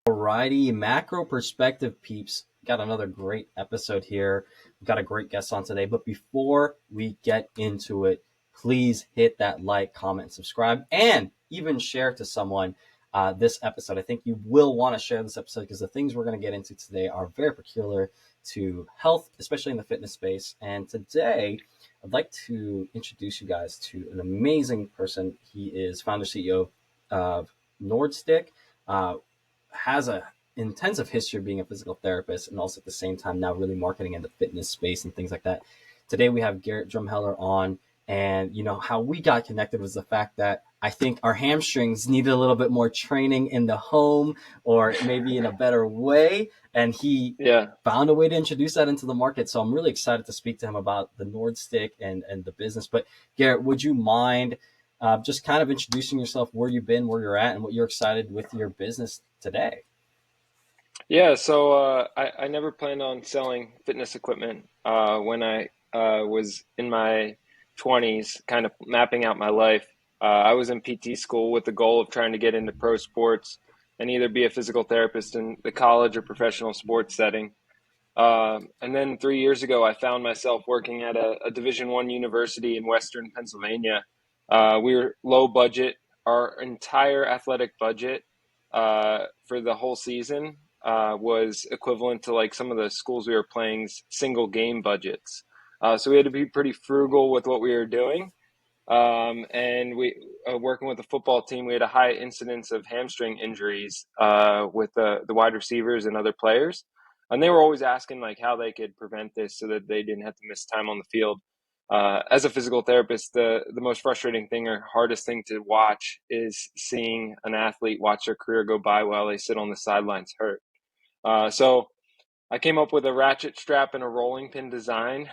Alrighty, macro perspective peeps. Got another great episode here. We've got a great guest on today. But before we get into it, please hit that like, comment, subscribe, and even share to someone this episode. I think you will want to share this episode because the things we're going to get into today are very peculiar to health, especially in the fitness space. And today, I'd like to introduce you guys to an amazing person. He is founder CEO of Nordstick. Has a intensive history of being a physical therapist and also at the same time now really marketing in the fitness space and things like that. Today we have Garrett Drumheller on, and how we got connected was the fact that I think our hamstrings needed a little bit more training in the home or maybe in a better way, and he found a way to introduce that into the market. So I'm really excited to speak to him about the Nordstick and the business. But Garrett, would you mind just kind of introducing yourself, where you've been, where you're at, and what you're excited with your business today? Yeah, so I never planned on selling fitness equipment when I was in my 20s, kind of mapping out my life. I was in PT school with the goal of trying to get into pro sports and either be a physical therapist in the college or professional sports setting. And then 3 years ago, I found myself working at a Division I university in Western Pennsylvania. We were low budget. Our entire athletic budget for the whole season was equivalent to like some of the schools we were playing's single game budgets. So we had to be pretty frugal with what we were doing. And we working with the football team, we had a high incidence of hamstring injuries with the wide receivers and other players. And they were always asking like how they could prevent this so that they didn't have to miss time on the field. As a physical therapist, the most frustrating thing or hardest thing to watch is seeing an athlete watch their career go by while they sit on the sidelines hurt. So I came up with a ratchet strap and a rolling pin design,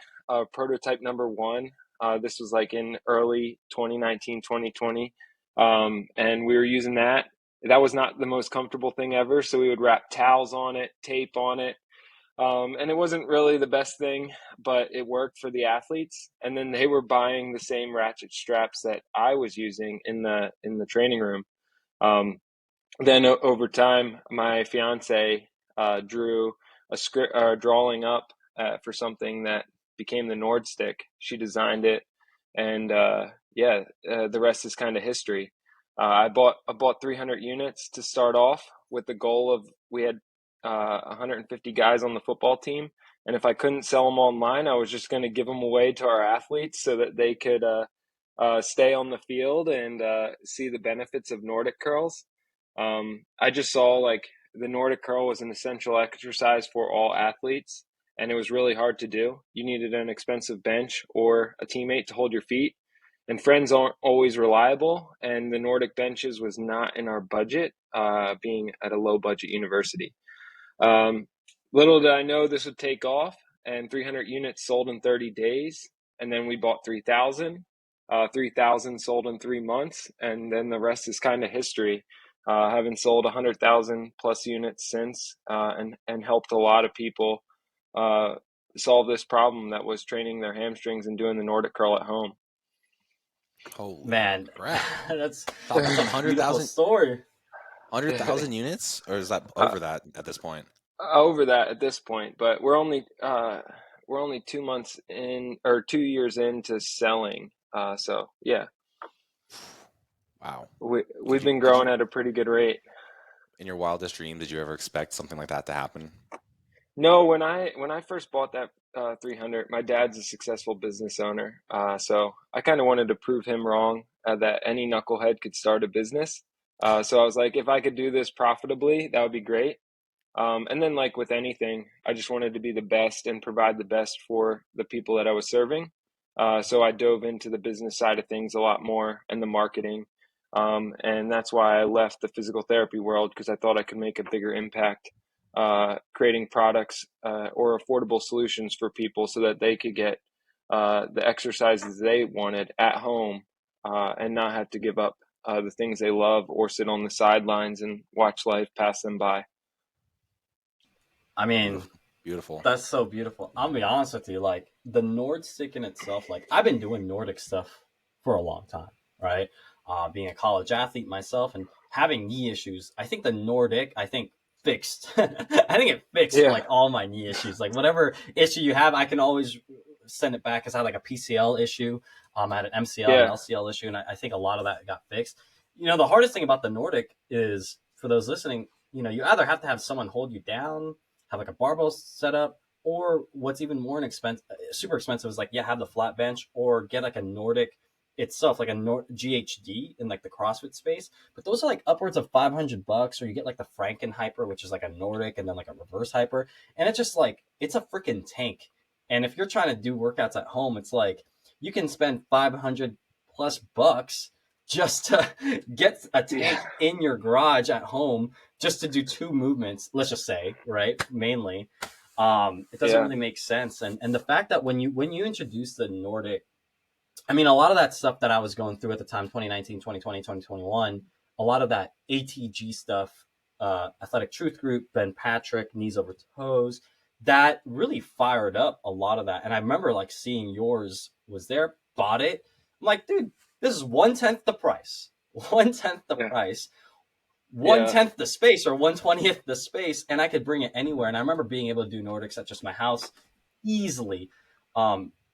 prototype number one. This was like in early 2019, 2020. And we were using that. That was not the most comfortable thing ever. So we would wrap towels on it, tape on it. And it wasn't really the best thing, but it worked for the athletes. And then they were buying the same ratchet straps that I was using in the training room. Then over time, my fiance drew a script, drawing up for something that became the Nordstick. She designed it, and the rest is kind of history. I bought 300 units to start off with the goal of we had 150 guys on the football team, and if I couldn't sell them online, I was just going to give them away to our athletes so that they could stay on the field and see the benefits of Nordic curls. I just saw like the Nordic curl was an essential exercise for all athletes, and it was really hard to do. You needed an expensive bench or a teammate to hold your feet, and friends aren't always reliable, and the Nordic benches was not in our budget, being at a low budget university. Little did I know this would take off, and 300 units sold in 30 days, and then we bought 3,000. 3,000 sold in 3 months, and then the rest is kind of history. Having sold 100,000 plus units since, and helped a lot of people solve this problem that was training their hamstrings and doing the Nordic curl at home. Holy Man, crap. that's That's a beautiful 100,000 story. 100,000 units, or is that over that at this point? Over that at this point, but we're only 2 months in or 2 years into selling. So yeah, Wow. we've been growing at a pretty good rate. In your wildest dream, did you ever expect something like that to happen? No, when I first bought that 300, my dad's a successful business owner, so I kind of wanted to prove him wrong, that any knucklehead could start a business. So I was like, if I could do this profitably, that would be great. And then, like with anything, I just wanted to be the best and provide the best for the people that I was serving. So I dove into the business side of things a lot more and the marketing. And that's why I left the physical therapy world, because I thought I could make a bigger impact creating products or affordable solutions for people so that they could get the exercises they wanted at home and not have to give up the things they love or sit on the sidelines and watch life pass them by. I mean, Beautiful. that's so beautiful. I'll be honest with you, like the Nordstick in itself, like I've been doing Nordic stuff for a long time, right? Being a college athlete myself and having knee issues, I think the Nordic, I think fixed. I think it fixed Yeah. like all my knee issues. Like whatever issue you have, I can always send it back because I had like a PCL issue. I had an MCL, an Yeah. LCL issue, and I think a lot of that got fixed. The hardest thing about the Nordic is for those listening, you either have to have someone hold you down, have like a barbell set up, or what's even more inexpensive, super expensive is like, yeah, have the flat bench or get like a Nordic itself, like a GHD in like the CrossFit space. But those are like upwards of $500, or you get like the Franken Hyper, which is like a Nordic and then like a reverse hyper. And it's just like, it's a freaking tank. And if you're trying to do workouts at home, it's like you can spend 500 plus bucks just to get a tank in your garage at home just to do two movements, let's just say, right? Mainly. It doesn't Yeah. really make sense. And the fact that when you introduce the Nordic, I mean, a lot of that stuff that I was going through at the time, 2019, 2020, 2021, a lot of that ATG stuff, Athletic Truth Group, Ben Patrick, Knees Over Toes, that really fired up a lot of that. And I remember like seeing yours was there, bought it. I'm like, dude, this is 1/10 the price, 1/10 the Yeah. price, one Yeah. tenth the space or 1/20th the space, and I could bring it anywhere. And I remember being able to do Nordics at just my house easily,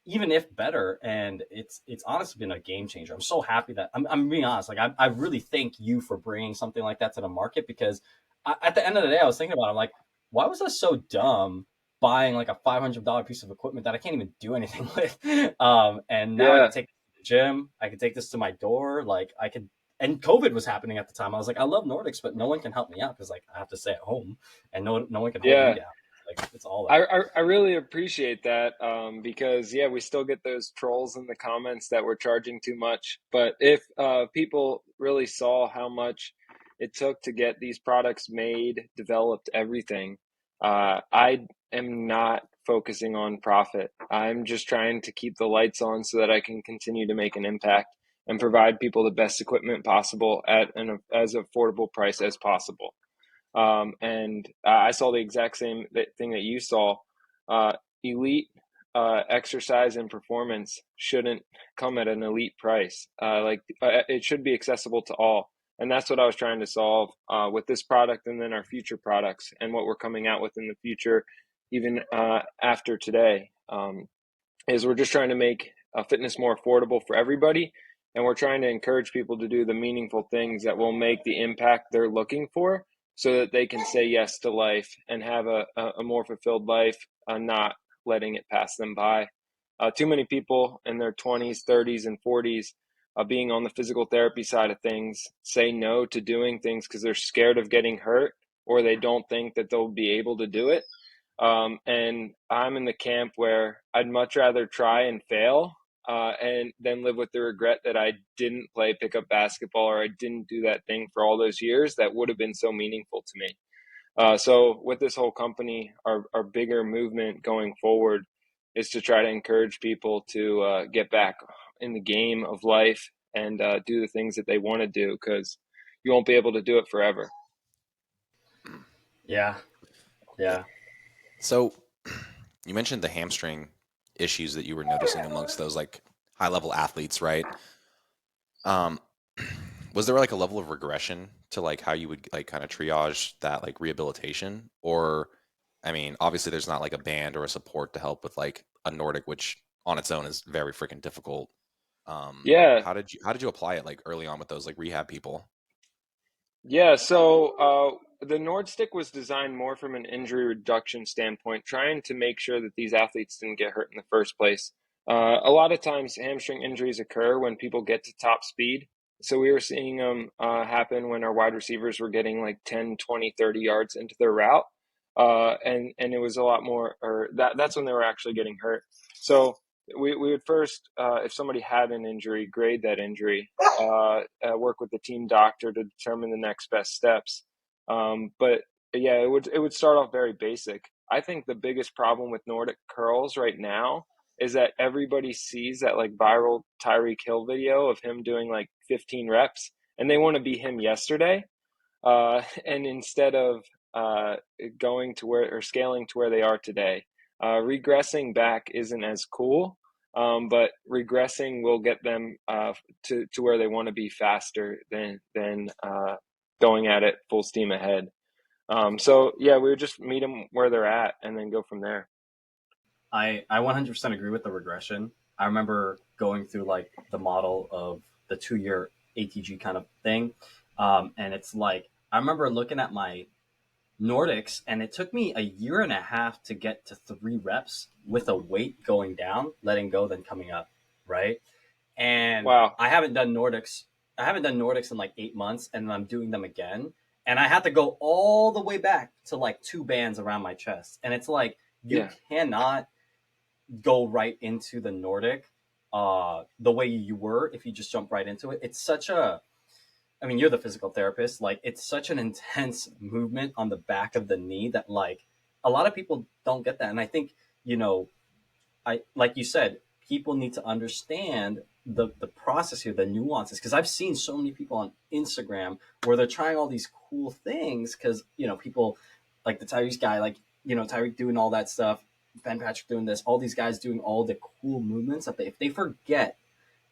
even if better. And it's honestly been a game changer. I'm so happy that I'm being honest. Like I really thank you for bringing something like that to the market, because at the end of the day, I was thinking about it, I'm like, why was I so dumb buying like a $500 piece of equipment that I can't even do anything with? And now I Yeah. can take it to the gym. I can take this to my door. Like I could. And COVID was happening at the time. I was like, I love Nordics, but no one can help me out because like I have to stay at home, and no one can hold me Yeah. down. Like it's all I, that. I, I really appreciate that, because yeah, we still get those trolls in the comments that we're charging too much. But if people really saw how much it took to get these products made, developed, everything, I am not focusing on profit. I'm just trying to keep the lights on so that I can continue to make an impact and provide people the best equipment possible at an as affordable price as possible. And I saw the exact same thing that you saw. Elite exercise and performance shouldn't come at an elite price. It should be accessible to all. And that's what I was trying to solve with this product, and then our future products and what we're coming out with in the future, even after today, is we're just trying to make fitness more affordable for everybody. And we're trying to encourage people to do the meaningful things that will make the impact they're looking for, so that they can say yes to life and have a more fulfilled life, not letting it pass them by. Too many people in their 20s, 30s, and 40s, being on the physical therapy side of things, say no to doing things because they're scared of getting hurt, or they don't think that they'll be able to do it. And I'm in the camp where I'd much rather try and fail, and then live with the regret that I didn't play pickup basketball, or I didn't do that thing for all those years that would have been so meaningful to me. So with this whole company, our bigger movement going forward is to try to encourage people to get back in the game of life and do the things that they want to do, because you won't be able to do it forever. Yeah, yeah. So you mentioned the hamstring issues that you were noticing amongst those like high level athletes, right? Um, was there like a level of regression to like how you would like kind of triage that like rehabilitation? Or, I mean, obviously there's not like a band or a support to help with like a Nordic, which on its own is very freaking difficult. Yeah. How did you apply it like early on with those like rehab people? Yeah, so the Nordstick was designed more from an injury reduction standpoint, trying to make sure that these athletes didn't get hurt in the first place. A lot of times, hamstring injuries occur when people get to top speed. So we were seeing them happen when our wide receivers were getting like 10, 20, 30 yards into their route. And it was a lot more, or that's when they were actually getting hurt. So we would first, if somebody had an injury, grade that injury, work with the team doctor to determine the next best steps. But yeah, it would start off very basic. I think the biggest problem with Nordic curls right now is that everybody sees that like viral Tyreek Hill video of him doing like 15 reps, and they want to be him yesterday. And instead of going to where, or scaling to where they are today, regressing back isn't as cool. But regressing will get them to where they want to be faster than going at it full steam ahead. So yeah, we would just meet them where they're at and then go from there. I 100% agree with the regression. I remember going through like the model of the 2 year ATG kind of thing. And it's like, I remember looking at my Nordics, and it took me a year and a half to get to 3 reps with a weight going down, letting go, then coming up, right? And Wow. I haven't done Nordics. I haven't done Nordics in like 8 months, and I'm doing them again. And I had to go all the way back to like 2 bands around my chest, and it's like you Yeah. cannot go right into the Nordic the way you were if you just jump right into it. It's such a, I mean, you're the physical therapist. Like, it's such an intense movement on the back of the knee that, like, a lot of people don't get that. And I think, you know, I, like you said, people need to understand the process here, the nuances. Because I've seen so many people on Instagram where they're trying all these cool things. Because, you know, people like the Tyrese guy, like, you know, Tyreek doing all that stuff, Ben Patrick doing this, all these guys doing all the cool movements that if they forget,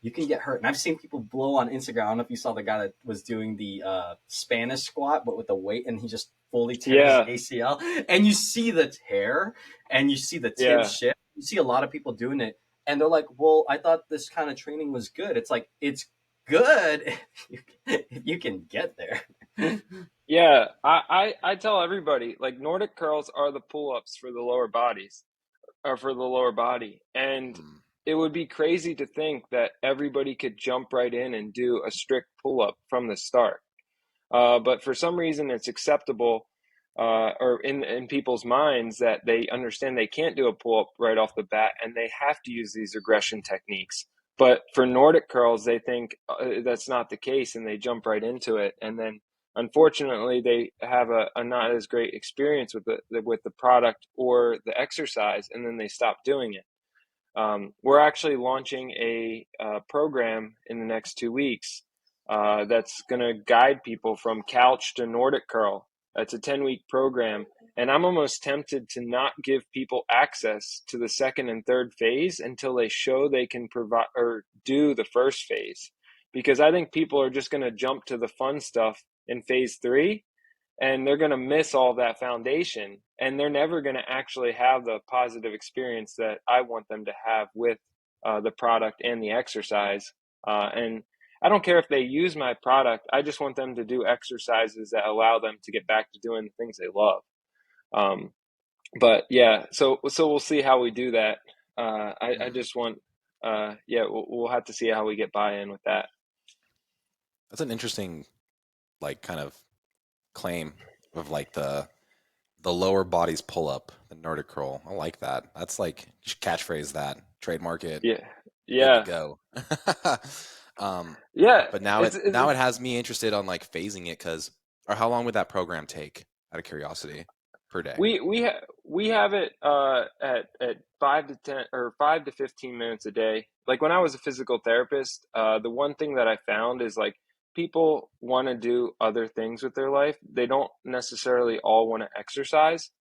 you can get hurt. And I've seen people blow on Instagram. I don't know if you saw the guy that was doing the Spanish squat, but with the weight, and he just fully tears Yeah. his ACL. And you see the tear, and you see the tib Yeah. shift. You see a lot of people doing it, and they're like, "Well, I thought this kind of training was good." It's like, it's good if you can get there. Yeah. I tell everybody, like, Nordic curls are the pull-ups for the lower bodies, or for the lower body. And Mm. it would be crazy to think that everybody could jump right in and do a strict pull-up from the start. But for some reason, it's acceptable, or in people's minds, that they understand they can't do a pull-up right off the bat, and they have to use these regression techniques. But for Nordic curls, they think that's not the case, and they jump right into it. And then, unfortunately, they have a not as great experience with the product or the exercise, and then they stop doing it. We're actually launching a program in the next 2 weeks that's going to guide people from couch to Nordic curl. It's a 10-week program. And I'm almost tempted to not give people access to the second and third phase until they show they can provide or do the first phase. Because I think people are just going to jump to the fun stuff in phase 3, and they're going to miss all that foundation, and they're never going to actually have the positive experience that I want them to have with the product and the exercise. And I don't care if they use my product. I just want them to do exercises that allow them to get back to doing the things they love. But yeah, so we'll see how we do that. I just want, yeah, we'll have to see how we get buy-in with that. That's an interesting, like, kind of claim of like the lower body's pull up, the Nordic curl. I like that. That's like, just catchphrase that, trademark it, Yeah, good to yeah, go. yeah. But now It's it has me interested on like phasing it, because, or how long would that program take, out of curiosity, per day? we have it at 5 to 10 or 5 to 15 minutes a day. Like, when I was a physical therapist, the one thing that I found is, like, people want to do other things with their life. They don't necessarily all want to exercise.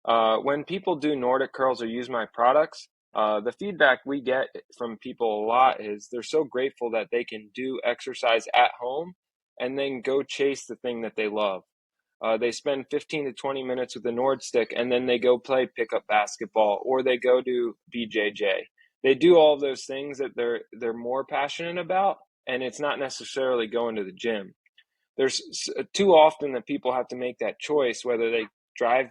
When people do Nordic curls or use my products, the feedback we get from people a lot is they're so grateful that they can do exercise at home and then go chase the thing that they love. They spend 15 to 20 minutes with the Nordstick, and then they go play pickup basketball, or they go do BJJ. They do all of those things that they're more passionate about, and it's not necessarily going to the gym. There's too often that people have to make that choice, whether they drive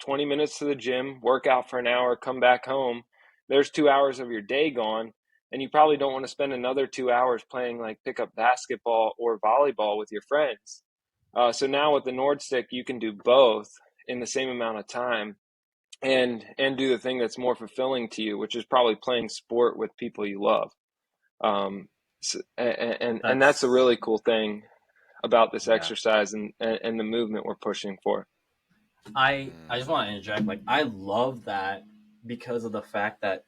20 minutes to the gym, work out for an hour, come back home. There's 2 hours of your day gone, and you probably don't want to spend another 2 hours playing like pickup basketball or volleyball with your friends. So now with the Nordstick, you can do both in the same amount of time, and do the thing that's more fulfilling to you, which is probably playing sport with people you love. And that's a That's really cool thing about this yeah. exercise and the movement we're pushing for. I just want to interject. Like, I love that because of the fact that,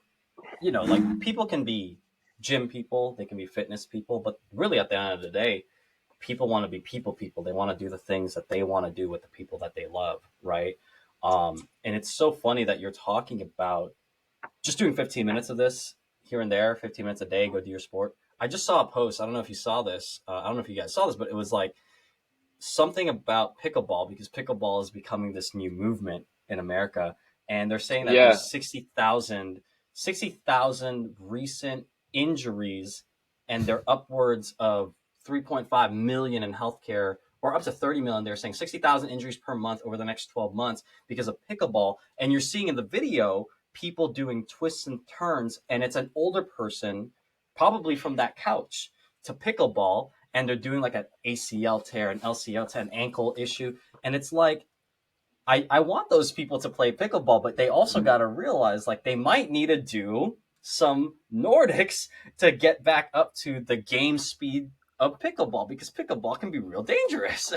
you know, like, people can be gym people, they can be fitness people, but really at the end of the day, people want to be people. They want to do the things that they want to do with the people that they love, right? And it's so funny that you're talking about just doing 15 minutes of this here and there, 15 minutes a day, go do your sport. I just saw a post. I don't know if you saw this. I don't know if you guys saw this, but it was like something about pickleball, because pickleball is becoming this new movement in America, and they're saying that Yeah. there's 60,000 recent injuries, and they're upwards of 3.5 million in healthcare, or up to 30 million. They're saying 60,000 injuries per month over the next 12 months because of pickleball. And you're seeing in the video people doing twists and turns, and it's an older person, probably from that couch, to pickleball, and they're doing like an ACL tear, an LCL tear, an ankle issue. And it's like, I want those people to play pickleball, but they also got to realize like they might need to do some Nordics to get back up to the game speed of pickleball, because pickleball can be real dangerous.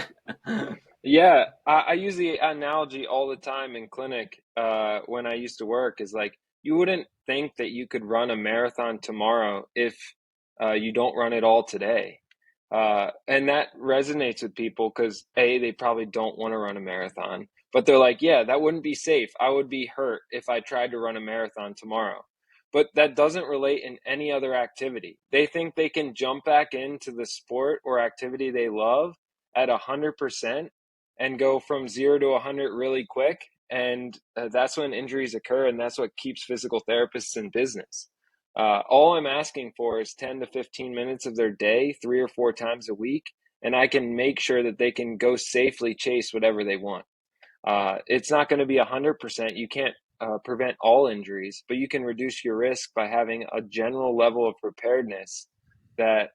Yeah, I use the analogy all the time in clinic when I used to work is like, you wouldn't think that you could run a marathon tomorrow if you don't run it all today. And that resonates with people because they probably don't want to run a marathon, but they're like, yeah, that wouldn't be safe. I would be hurt if I tried to run a marathon tomorrow. But that doesn't relate in any other activity. They think they can jump back into the sport or activity they love at 100% and go from 0 to 100 really quick. And that's when injuries occur. And that's what keeps physical therapists in business. All I'm asking for is 10 to 15 minutes of their day, 3 or 4 times a week. And I can make sure that they can go safely chase whatever they want. It's not going to be 100%. You can't prevent all injuries, but you can reduce your risk by having a general level of preparedness that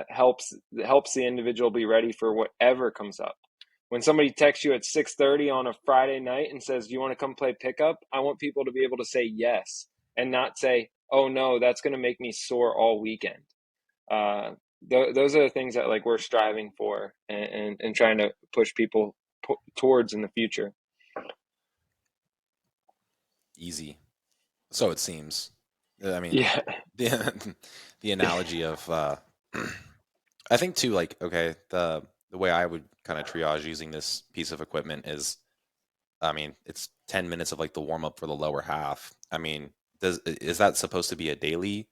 helps the individual be ready for whatever comes up. When somebody texts you at 6:30 on a Friday night and says, "Do you want to come play pickup?" I want people to be able to say yes and not say, "Oh no, that's going to make me sore all weekend." Those are the things that like we're striving for and trying to push people towards in the future. Easy. So it seems. I mean, Yeah. the the analogy of I think too, like, okay, the way I would kind of triage using this piece of equipment is, I mean, it's 10 minutes of like the warm up for the lower half. I mean, is that supposed to be a daily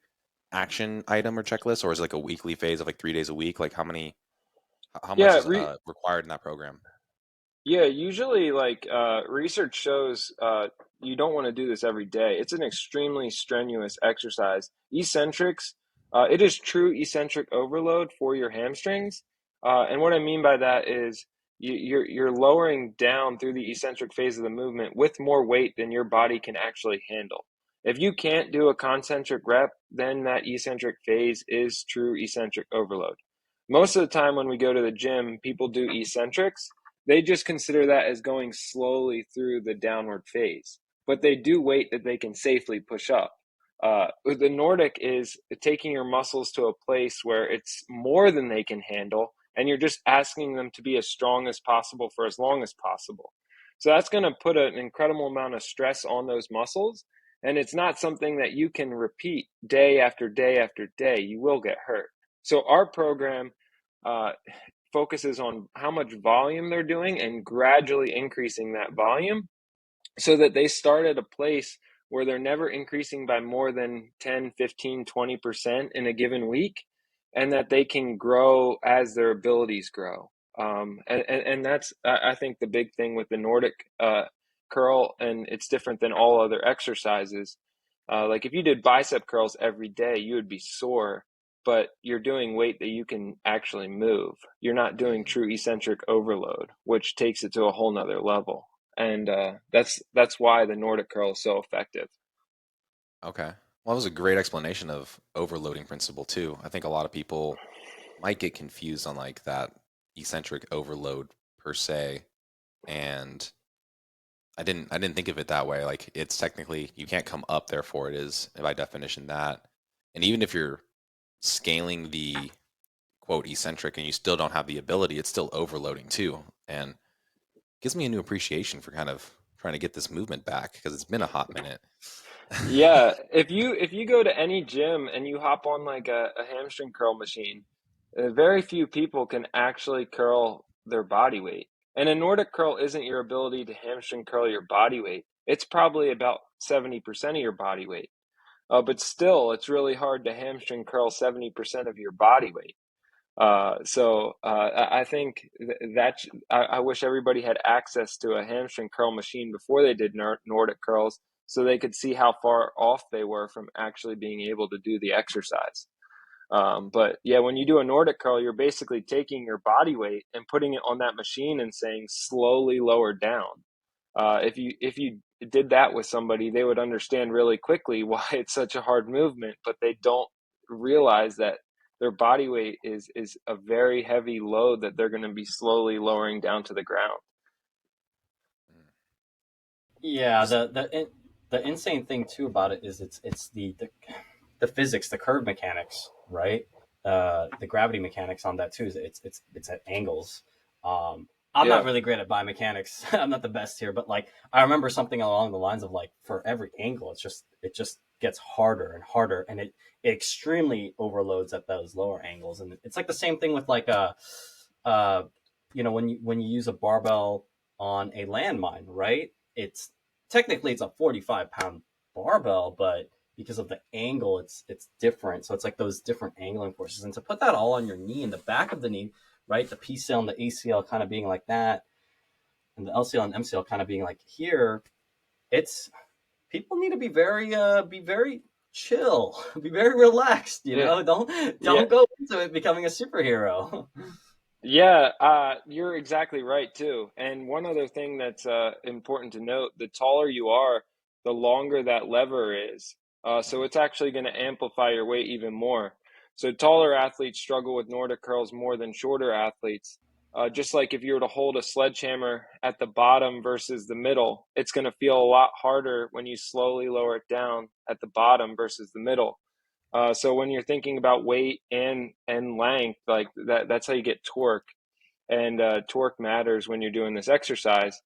action item or checklist, or is it like a weekly phase of like 3 days a week? Like how much Yeah, is required in that program? yeah, usually like research shows you don't want to do this every day. It's an extremely strenuous exercise. Eccentrics, it is true eccentric overload for your hamstrings. And what I mean by that is you're lowering down through the eccentric phase of the movement with more weight than your body can actually handle. If you can't do a concentric rep, then that eccentric phase is true eccentric overload. Most of the time when we go to the gym, people do eccentrics. They just consider that as going slowly through the downward phase, but they do weight that they can safely push up. The Nordic is taking your muscles to a place where it's more than they can handle, and you're just asking them to be as strong as possible for as long as possible. So that's going to put an incredible amount of stress on those muscles, and it's not something that you can repeat day after day after day. You will get hurt. So our program uh, focuses on how much volume they're doing and gradually increasing that volume so that they start at a place where they're never increasing by more than 10, 15, 20% in a given week, and that they can grow as their abilities grow. And that's, I think, the big thing with the Nordic curl, and it's different than all other exercises. Like if you did bicep curls every day, you would be sore, but you're doing weight that you can actually move. You're not doing true eccentric overload, which takes it to a whole nother level. And that's why the Nordic curl is so effective. Okay. Well, that was a great explanation of overloading principle too. I think a lot of people might get confused on like that eccentric overload per se, and I didn't think of it that way. Like it's technically you can't come up, therefore it is by definition that. And even if you're scaling the quote eccentric and you still don't have the ability, it's still overloading too. And gives me a new appreciation for kind of trying to get this movement back because it's been a hot minute. Yeah, if you go to any gym and you hop on like a hamstring curl machine, very few people can actually curl their body weight. And a Nordic curl isn't your ability to hamstring curl your body weight. It's probably about 70% of your body weight. But still, it's really hard to hamstring curl 70% of your body weight. I think I wish everybody had access to a hamstring curl machine before they did Nordic curls, so they could see how far off they were from actually being able to do the exercise. But yeah, when you do a Nordic curl, you're basically taking your body weight and putting it on that machine and saying slowly lower down. If you did that with somebody, they would understand really quickly why it's such a hard movement, but they don't realize that their body weight is a very heavy load that they're going to be slowly lowering down to the ground. Yeah, the insane thing too about it is it's the physics, the curve mechanics, right? The gravity mechanics on that too. It's at angles. I'm not Yeah, really great at biomechanics. I'm not the best here, but like I remember something along the lines of like for every angle, it just gets harder and harder, and it extremely overloads at those lower angles. And it's like the same thing with like uh, when you use a barbell on a landmine, right? It's technically it's a 45-pound barbell, but because of the angle, it's different. So it's like those different angling forces, and to put that all on your knee and the back of the knee, right? The PCL and the ACL kind of being like that, and the LCL and MCL kind of being like here. It's people need to be very chill, be very relaxed. yeah, Don't yeah. don't go into it becoming a superhero. Yeah, you're exactly right too. And one other thing that's important to note, the taller you are, the longer that lever is. So it's actually going to amplify your weight even more. So taller athletes struggle with Nordic curls more than shorter athletes. Just like if you were to hold a sledgehammer at the bottom versus the middle, it's going to feel a lot harder when you slowly lower it down at the bottom versus the middle. So when you're thinking about weight and length, like that's how you get torque, and torque matters when you're doing this exercise.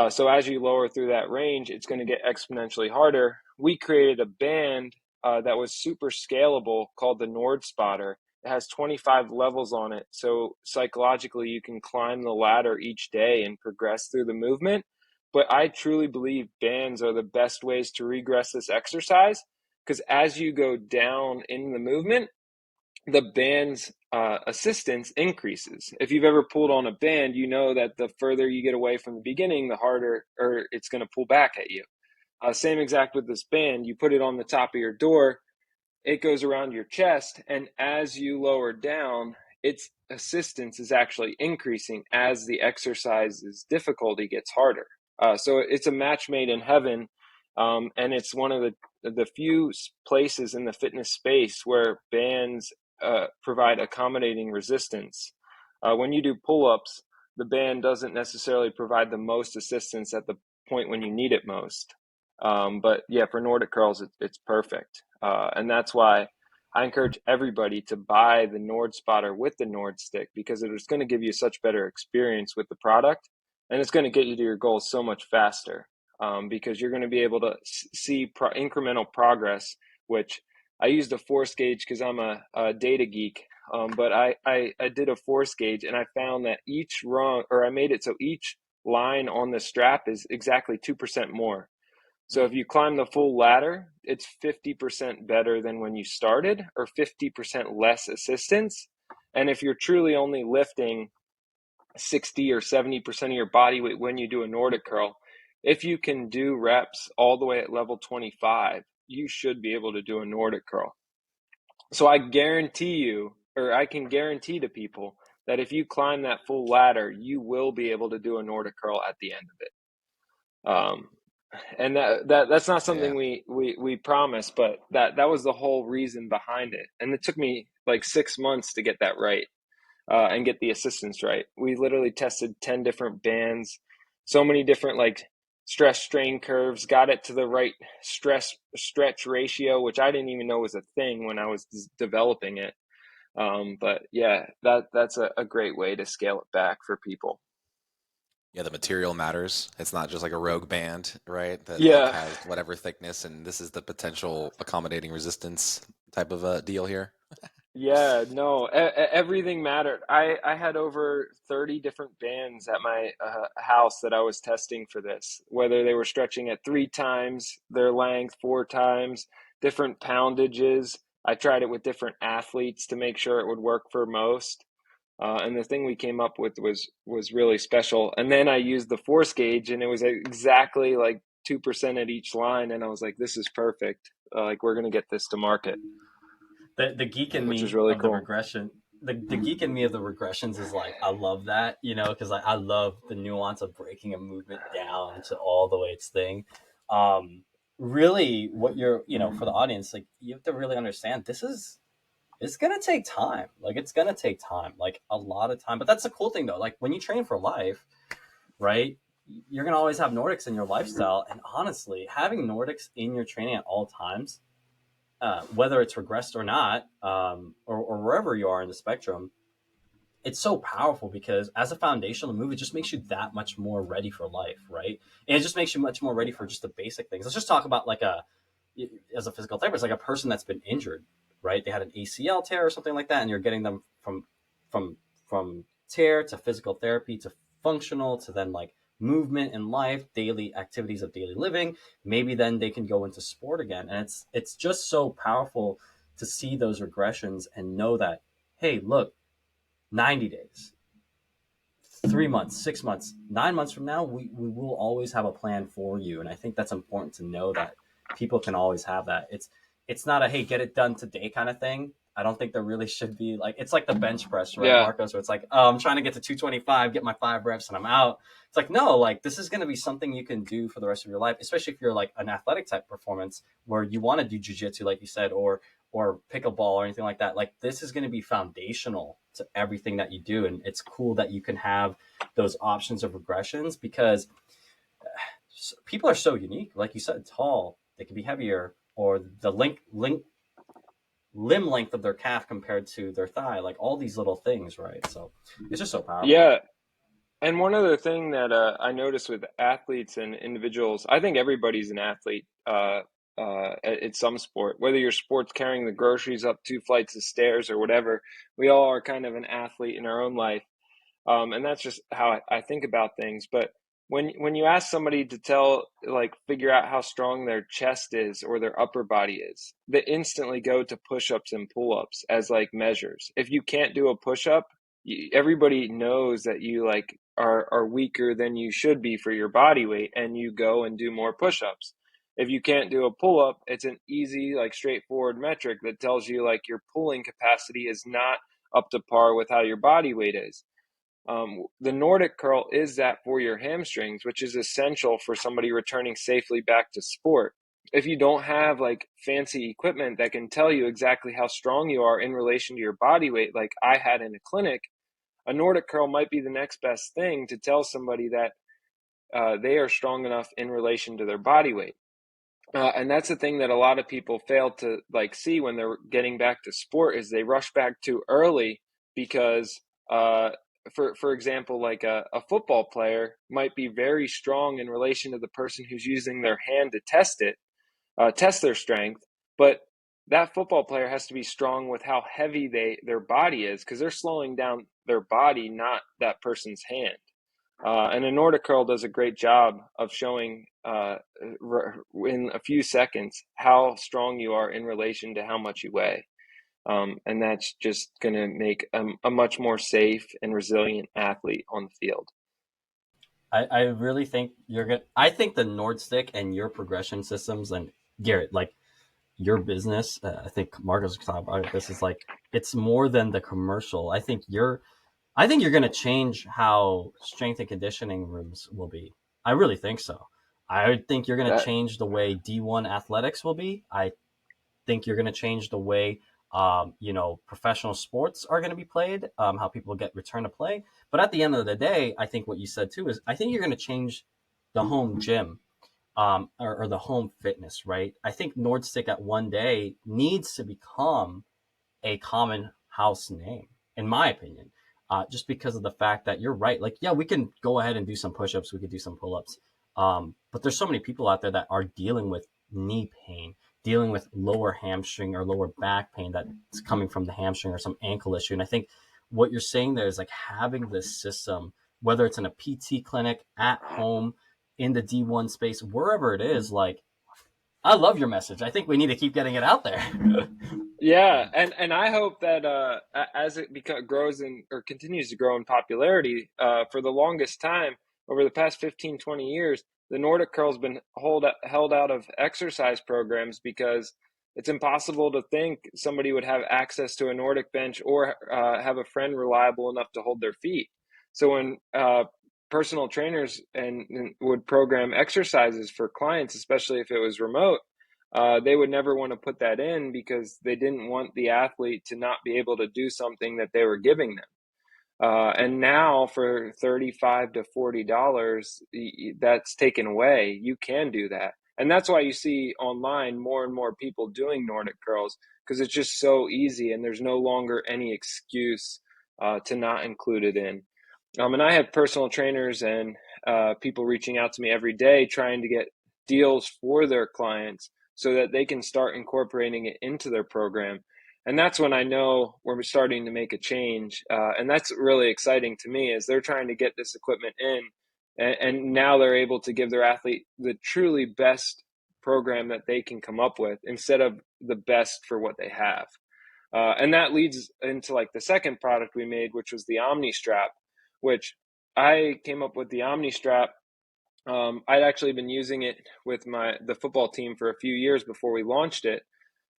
So as you lower through that range, it's going to get exponentially harder. We created a band that was super scalable called the Nordspotter. It has 25 levels on it, so psychologically you can climb the ladder each day and progress through the movement. But I truly believe bands are the best ways to regress this exercise, because as you go down in the movement, the band's assistance increases. If you've ever pulled on a band, you know that the further you get away from the beginning, the harder or it's going to pull back at you. Same exact with this band. You put it on the top of your door, it goes around your chest, and as you lower down, its assistance is actually increasing as the exercise's difficulty gets harder. So it's a match made in heaven, and it's one of the few places in the fitness space where bands provide accommodating resistance. When you do pull-ups, the band doesn't necessarily provide the most assistance at the point when you need it most. But yeah, for Nordic curls, it's perfect. And that's why I encourage everybody to buy the Nordspotter with the Nordstick, because it's going to give you such better experience with the product, and it's going to get you to your goals so much faster, because you're going to be able to see incremental progress, which I used a force gauge because I'm a data geek. But I did a force gauge, and I found that each rung, or I made it so each line on the strap is exactly 2% more. So if you climb the full ladder, it's 50% better than when you started, or 50% less assistance. And if you're truly only lifting 60 or 70% of your body weight when you do a Nordic curl, if you can do reps all the way at level 25, you should be able to do a Nordic curl. So I guarantee you, or I can guarantee to people, that if you climb that full ladder, you will be able to do a Nordic curl at the end of it. And that's not Yeah. something we promise, but that was the whole reason behind it. And it took me like 6 months to get that right, and get the assistance right. We literally tested 10 different bands, so many different like stress strain curves, got it to the right stress stretch ratio, which I didn't even know was a thing when I was developing it. But yeah, that's a great way to scale it back for people. Yeah, the material matters. It's not just like a rogue band, right? That like Yeah. has whatever thickness, and this is the potential accommodating resistance type of a deal here. Yeah, no, everything mattered. I had over 30 different bands at my house that I was testing for this, whether they were stretching at 3 times their length, 4 times, different poundages, I tried it with different athletes to make sure it would work for most. And the thing we came up with was really special. And then I used the force gauge, and it was exactly like 2% at each line. And I was like, this is perfect. Like, we're going to get this to market, The geek in which is me really of the cool. regression, the geek in me of the regressions is like, I love that, because I love the nuance of breaking a movement down to all the way its thing. Um, Really, what you're, for the audience, like, you have to really understand it's gonna take time. Like, it's gonna take time, like a lot of time. But that's the cool thing, though. Like, when you train for life, right? You're gonna always have Nordics in your lifestyle, and honestly, having Nordics in your training at all times, whether it's regressed or not, or wherever you are in the spectrum, it's so powerful because as a foundational move, it just makes you that much more ready for life, right? And it just makes you much more ready for just the basic things. Let's just talk about like as a physical therapist, like a person that's been injured, right? They had an ACL tear or something like that, and you're getting them from from tear to physical therapy to functional to then like movement in life, daily activities of daily living. Maybe then they can go into sport again, and it's just so powerful to see those regressions and know that, hey, look, 90 days, 3 months, 6 months, 9 months from now, we will always have a plan for you. And I think that's important to know that people can always have that. It's not a, hey, get it done today kind of thing. I don't think there really should be like, it's like the bench press, right, Yeah. Marcos, where it's like, oh, I'm trying to get to 225, get my 5 reps and I'm out. It's like, no, like this is going to be something you can do for the rest of your life, especially if you're like an athletic type performance where you want to do jujitsu, like you said, or pickleball or anything like that. Like this is going to be foundational to everything that you do. And it's cool that you can have those options of regressions because people are so unique. Like you said, tall, they can be heavier, or the limb length of their calf compared to their thigh, like all these little things, right? So it's just so powerful. Yeah. And one other thing that I noticed with athletes and individuals, I think everybody's an athlete at some sport, whether your sport's carrying the groceries up 2 flights of stairs or whatever. We all are kind of an athlete in our own life. And that's just how I think about things. But when you ask somebody to figure out how strong their chest is or their upper body is, they instantly go to push-ups and pull-ups as like measures. If you can't do a push-up, everybody knows that you like are weaker than you should be for your body weight, and you go and do more push-ups. If you can't do a pull-up, it's an easy, like straightforward metric that tells you like your pulling capacity is not up to par with how your body weight is. The Nordic curl is that for your hamstrings, which is essential for somebody returning safely back to sport. If you don't have like fancy equipment that can tell you exactly how strong you are in relation to your body weight, like I had in a clinic, a Nordic curl might be the next best thing to tell somebody that they are strong enough in relation to their body weight. And that's the thing that a lot of people fail to like see when they're getting back to sport is they rush back too early because for example, like a football player might be very strong in relation to the person who's using their hand to test their strength, but that football player has to be strong with how heavy their body is because they're slowing down their body, not that person's hand. And a Nordic curl does a great job of showing in a few seconds how strong you are in relation to how much you weigh. And that's just going to make a much more safe and resilient athlete on the field. I really think you're good. I think the Nordstick and your progression systems, and Garrett, like your business, I think Marcos talk about this, is like it's more than the commercial. I think you're going to change how strength and conditioning rooms will be. I really think so. I think you're going to That change the way D1 athletics will be. I think you're going to change the way professional sports are going to be played, how people get return to play. But at the end of the day, I think what you said too is I think you're going to change the home gym, or the home fitness, right? I think Nordstick at one day needs to become a common house name, in my opinion, just because of the fact that you're right. Like, yeah, we can go ahead and do some push-ups, we could do some pull-ups, but there's so many people out there that are dealing with knee pain, dealing with lower hamstring or lower back pain that's coming from the hamstring or some ankle issue. And I think what you're saying there is like having this system, whether it's in a PT clinic, at home, in the D1 space, wherever it is, like I love your message. I think we need to keep getting it out there. Yeah, and I hope that as it grows in or continues to grow in popularity, for the longest time over the past 15, 20 years, the Nordic curl's been held out of exercise programs because it's impossible to think somebody would have access to a Nordic bench or have a friend reliable enough to hold their feet. So when personal trainers and would program exercises for clients, especially if it was remote, they would never want to put that in because they didn't want the athlete to not be able to do something that they were giving them. And now for $35 to $40, that's taken away. You can do that. And that's why you see online more and more people doing Nordic curls, because it's just so easy and there's no longer any excuse to not include it in. And I have personal trainers and people reaching out to me every day trying to get deals for their clients so that they can start incorporating it into their program. And that's when I know we're starting to make a change. And that's really exciting to me, is they're trying to get this equipment in, and now they're able to give their athlete the truly best program that they can come up with instead of the best for what they have. And that leads into like the second product we made, which was the OmniStrap, which I came up with the OmniStrap. I'd actually been using it with the football team for a few years before we launched it.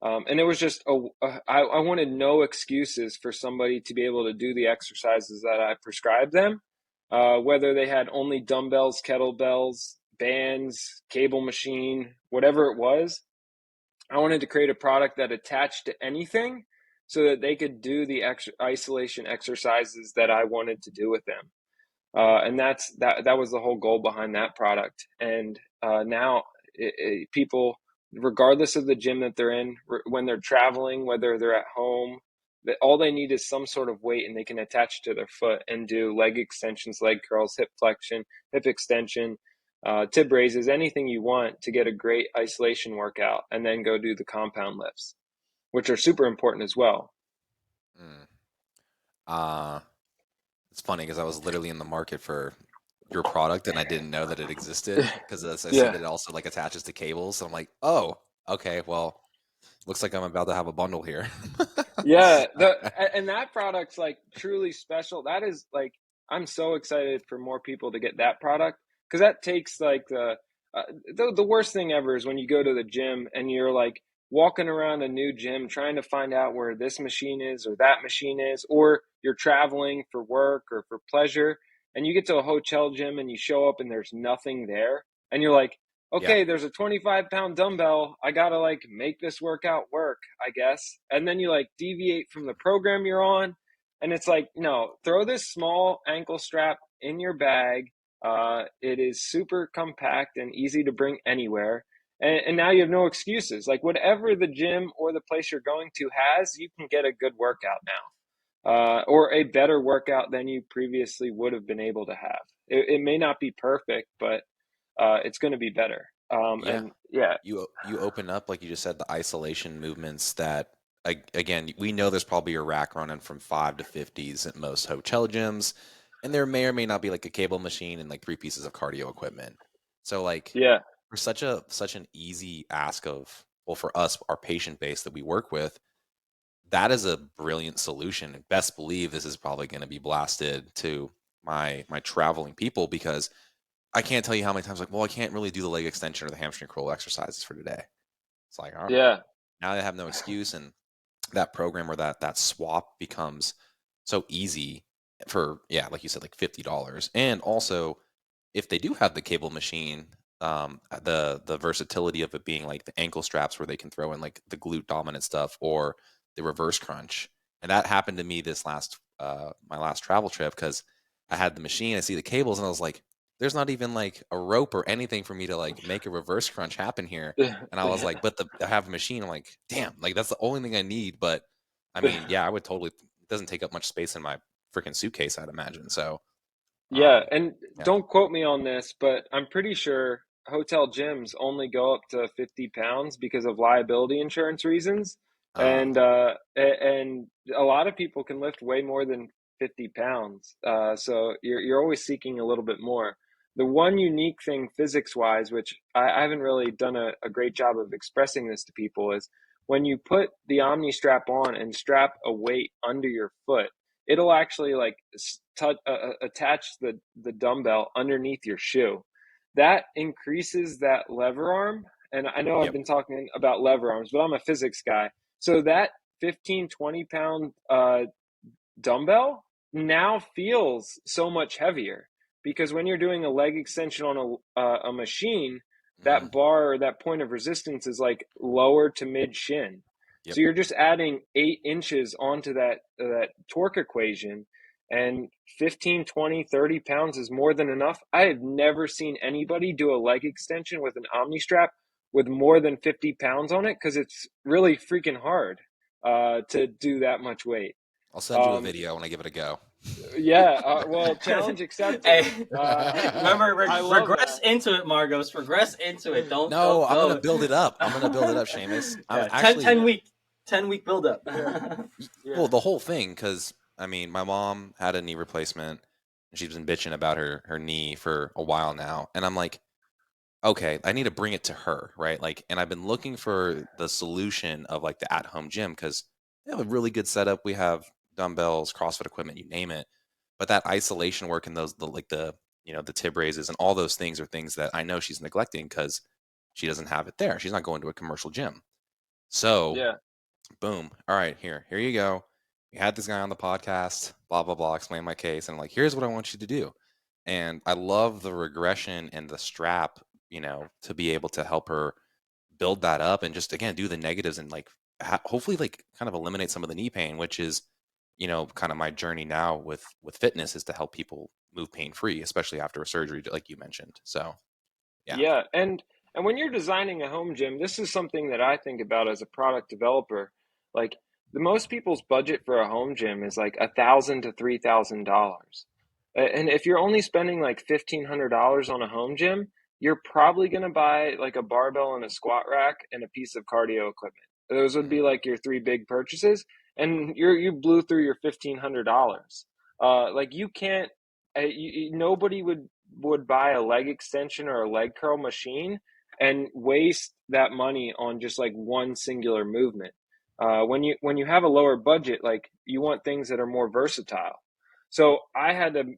And it was just, I wanted no excuses for somebody to be able to do the exercises that I prescribed them, whether they had only dumbbells, kettlebells, bands, cable machine, whatever it was. I wanted to create a product that attached to anything so that they could do the isolation exercises that I wanted to do with them. And that was the whole goal behind that product. And now people, regardless of the gym that they're in, when they're traveling, whether they're at home, that all they need is some sort of weight, and they can attach to their foot and do leg extensions, leg curls, hip flexion, hip extension, tib raises, anything you want to get a great isolation workout, and then go do the compound lifts, which are super important as well. Mm. Uh, it's funny because I was literally in the market for your product and I didn't know that it existed because, as I see Yeah. that it also like attaches to cables. So I'm like, oh, okay, well, looks like I'm about to have a bundle here. Yeah, and that product's like truly special. That is like, I'm so excited for more people to get that product, because that takes like the worst thing ever is when you go to the gym and you're like walking around a new gym trying to find out where this machine is or that machine is, or you're traveling for work or for pleasure and you get to a hotel gym and you show up and there's nothing there, and you're like, Yeah, okay, there's a 25-pound dumbbell. I gotta like make this workout work, I guess. And then you like deviate from the program you're on. And it's like, no, throw this small ankle strap in your bag. It is super compact and easy to bring anywhere. And now you have no excuses. Like whatever the gym or the place you're going to has, you can get a good workout now, or a better workout than you previously would have been able to have. It may not be perfect, but it's going to be better. yeah. And yeah, You open up, like you just said, the isolation movements that again, we know there's probably a rack running from 5 to 50s at most hotel gyms, and there may or may not be like a cable machine and like 3 pieces of cardio equipment. So like yeah, for such an easy ask of, well, for us, our patient base that we work with, that is a brilliant solution. And best believe this is probably going to be blasted to my traveling people, because I can't tell you how many times like, well, I can't really do the leg extension or the hamstring curl exercises for today. It's like, all right, yeah, now I have no excuse, and that program or that swap becomes so easy for, yeah, like you said, like $50. And also, if they do have the cable machine, the versatility of it being like the ankle straps where they can throw in like the glute dominant stuff or the reverse crunch. And that happened to me this last my last travel trip, because I had the machine, I see the cables, and I was like, there's not even like a rope or anything for me to like make a reverse crunch happen here. And I was like, but I have a machine. I'm like, damn, like that's the only thing I need. But I mean, yeah, I would totally, it doesn't take up much space in my freaking suitcase, I'd imagine. So, yeah. And yeah. don't quote me on this, but I'm pretty sure hotel gyms only go up to 50 pounds because of liability insurance reasons. And and a lot of people can lift way more than 50 pounds. So you're always seeking a little bit more. The one unique thing physics wise, which I haven't really done a great job of expressing this to people, is when you put the OmniStrap on and strap a weight under your foot, it'll actually like attach the dumbbell underneath your shoe. That increases that lever arm. And I know I've Yep. been talking about lever arms, but I'm a physics guy. So that 15, 20 pound dumbbell now feels so much heavier, because when you're doing a leg extension on a machine, Mm-hmm. that bar or that point of resistance is like lower to mid shin. Yep. So you're just adding 8 inches onto that torque equation, and 15, 20, 30 pounds is more than enough. I have never seen anybody do a leg extension with an OmniStrap with more than 50 pounds on it, because it's really freaking hard to do that much weight. I'll send you a video when I give it a go. Yeah, well, challenge accepted. Hey, remember, I love regress that. into it, Margos. Regress into it. Don't. No, I'm go. gonna build it up. I'm gonna build it up, Seamus. I'm Yeah, actually 10 week build up. Yeah. well, the whole thing, because I mean, my mom had a knee replacement, and she's been bitching about her knee for a while now, and I'm like, okay, I need to bring it to her, right? Like, and I've been looking for the solution of like the at-home gym, because they have a really good setup. We have dumbbells, CrossFit equipment, you name it. But that isolation work and the tib raises and all those things are things that I know she's neglecting because she doesn't have it there. She's not going to a commercial gym. So, Yeah. boom. All right, here you go. We had this guy on the podcast, blah, blah, blah, explain my case. And I'm like, here's what I want you to do. And I love the regression and the strap, to be able to help her build that up and just, again, do the negatives and like hopefully like kind of eliminate some of the knee pain, which is, kind of my journey now with fitness, is to help people move pain free, especially after a surgery, like you mentioned. So, yeah. Yeah, and when you're designing a home gym, this is something that I think about as a product developer. Like, the most people's budget for a home gym is like $1,000 to $3,000. And if you're only spending like $1,500 on a home gym, you're probably going to buy like a barbell and a squat rack and a piece of cardio equipment. Those would be like your three big purchases, and you blew through your $1,500. Like, you can't. Nobody would buy a leg extension or a leg curl machine and waste that money on just like one singular movement. When you have a lower budget, like, you want things that are more versatile. So I had to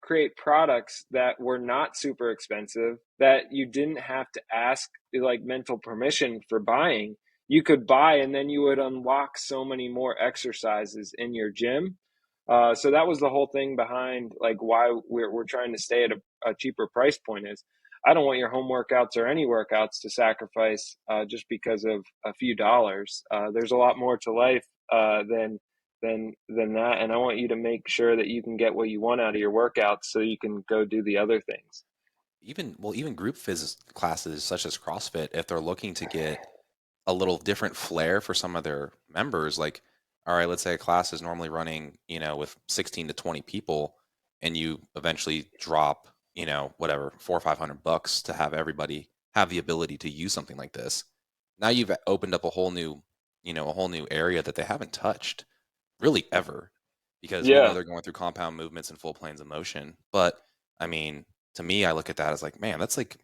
create products that were not super expensive, that you didn't have to ask like mental permission for buying. You could buy, and then you would unlock so many more exercises in your gym. So that was the whole thing behind like why we're trying to stay at a cheaper price point. Is I don't want your home workouts or any workouts to sacrifice just because of a few dollars. There's a lot more to life than that, and I want you to make sure that you can get what you want out of your workouts so you can go do the other things. Even group phys classes such as CrossFit, if they're looking to get a little different flair for some of their members, like, all right, let's say a class is normally running, with 16 to 20 people, and you eventually drop, whatever, $400 or $500 to have everybody have the ability to use something like this. Now you've opened up a whole new area that they haven't touched really ever, because we know Yeah. they're going through compound movements and full planes of motion. But I mean, to me, I look at that as like, man, that's like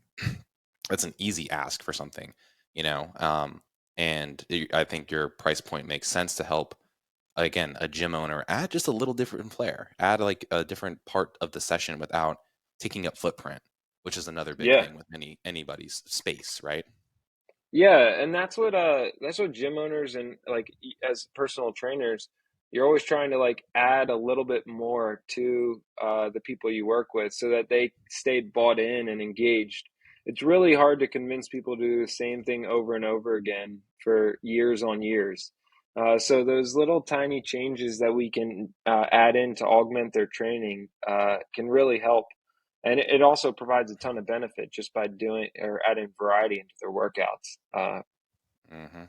that's an easy ask for something, you know. And I think your price point makes sense to help, again, a gym owner add just a little different flair, add like a different part of the session without taking up footprint, which is another big Yeah. thing with anybody's space, right? Yeah, and that's what gym owners and like as personal trainers, you're always trying to like add a little bit more to the people you work with so that they stay bought in and engaged. It's really hard to convince people to do the same thing over and over again for years on years. So those little tiny changes that we can add in to augment their training can really help. And it also provides a ton of benefit just by doing or adding variety into their workouts. Hmm.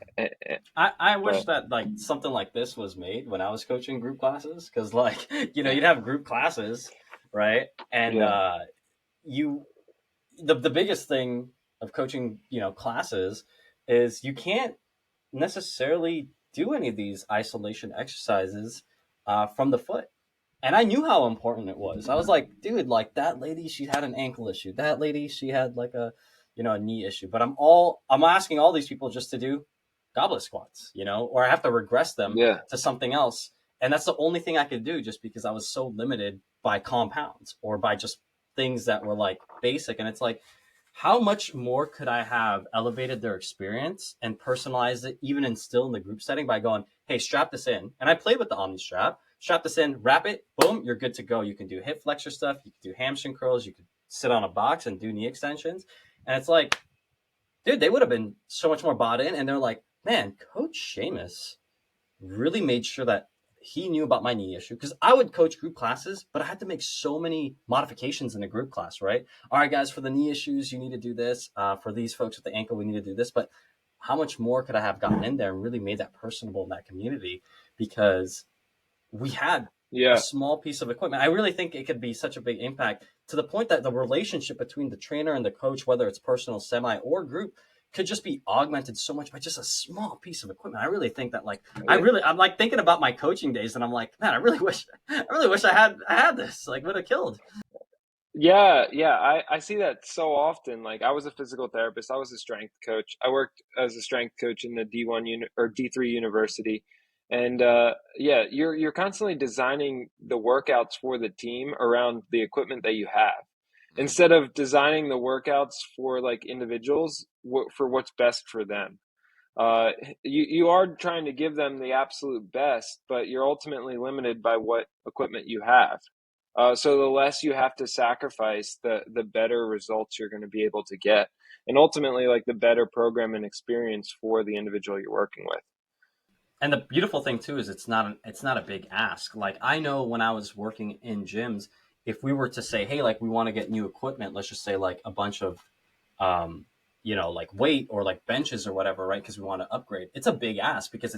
I wish But that like something like this was made when I was coaching group classes, because like you'd have group classes, right? And yeah, you the biggest thing of coaching classes is you can't necessarily do any of these isolation exercises from the foot. And I knew how important it was. I was like, dude, like that lady, she had an ankle issue. That lady, she had like a, a knee issue. But I'm asking all these people just to do goblet squats, or I have to regress them Yeah. to something else. And that's the only thing I could do just because I was so limited by compounds or by just things that were like basic. And it's like, how much more could I have elevated their experience and personalized it, even in still in the group setting by going, hey, strap this in. And I played with the OmniStrap, strap this in, wrap it, boom, you're good to go. You can do hip flexor stuff, you can do hamstring curls, you can sit on a box and do knee extensions. And it's like, dude, they would have been so much more bought in. And they're like, man, Coach Seamus really made sure that he knew about my knee issue because I would coach group classes, but I had to make so many modifications in a group class, right? All right, guys, for the knee issues, you need to do this. For these folks with the ankle, we need to do this. But how much more could I have gotten in there and really made that personable in that community? Because we had a Yeah. small piece of equipment. I really think it could be such a big impact to the point that the relationship between the trainer and the coach, whether it's personal, semi, or group, could just be augmented so much by just a small piece of equipment. I really think that I'm like thinking about my coaching days and I'm like, man, I really wish I had this. Like would have killed. Yeah, yeah, I see that so often. Like I was a physical therapist, I was a strength coach. I worked as a strength coach in the D1 or D3 university. And yeah, you're constantly designing the workouts for the team around the equipment that you have. Mm. Instead of designing the workouts for like individuals for what's best for them. Uh, you are trying to give them the absolute best, but you're ultimately limited by what equipment you have. So the less you have to sacrifice, the better results you're going to be able to get, and ultimately, like the better program and experience for the individual you're working with. And the beautiful thing too is it's not a big ask. Like I know when I was working in gyms, if we were to say, hey, like we want to get new equipment, let's just say like a bunch of like weight or like benches or whatever, right? Because we want to upgrade. It's a big ask because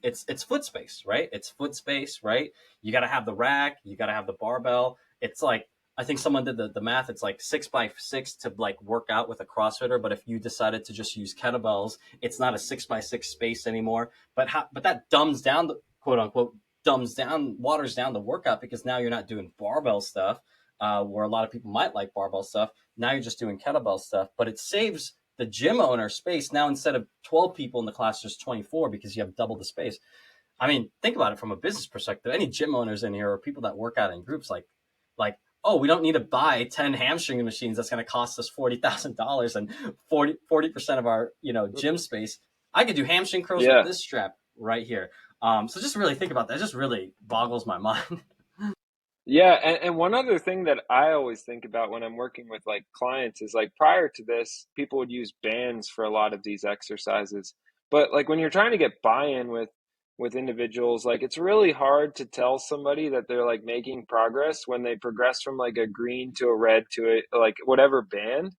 it's foot space, right? It's foot space, right? You got to have the rack, you got to have the barbell. It's like I think someone did the math. It's like 6x6 to like work out with a CrossFitter. But if you decided to just use kettlebells, it's not a 6x6 space anymore. But that dumbs down the quote unquote waters down the workout because now you're not doing barbell stuff, where a lot of people might like barbell stuff. Now you're just doing kettlebell stuff, but it saves the gym owner space. Now instead of 12 people in the class, there's 24 because you have double the space. I mean, think about it from a business perspective. Any gym owners in here or people that work out in groups, like, oh, we don't need to buy 10 hamstring machines. That's going to cost us $40,000 and 40% of our, gym space. I could do hamstring curls with Yeah. this strap right here. So just really think about that. It just really boggles my mind. Yeah, and one other thing that I always think about when I'm working with like clients is like prior to this, people would use bands for a lot of these exercises. But like when you're trying to get buy-in with individuals, like it's really hard to tell somebody that they're like making progress when they progress from like a green to a red to a like whatever band.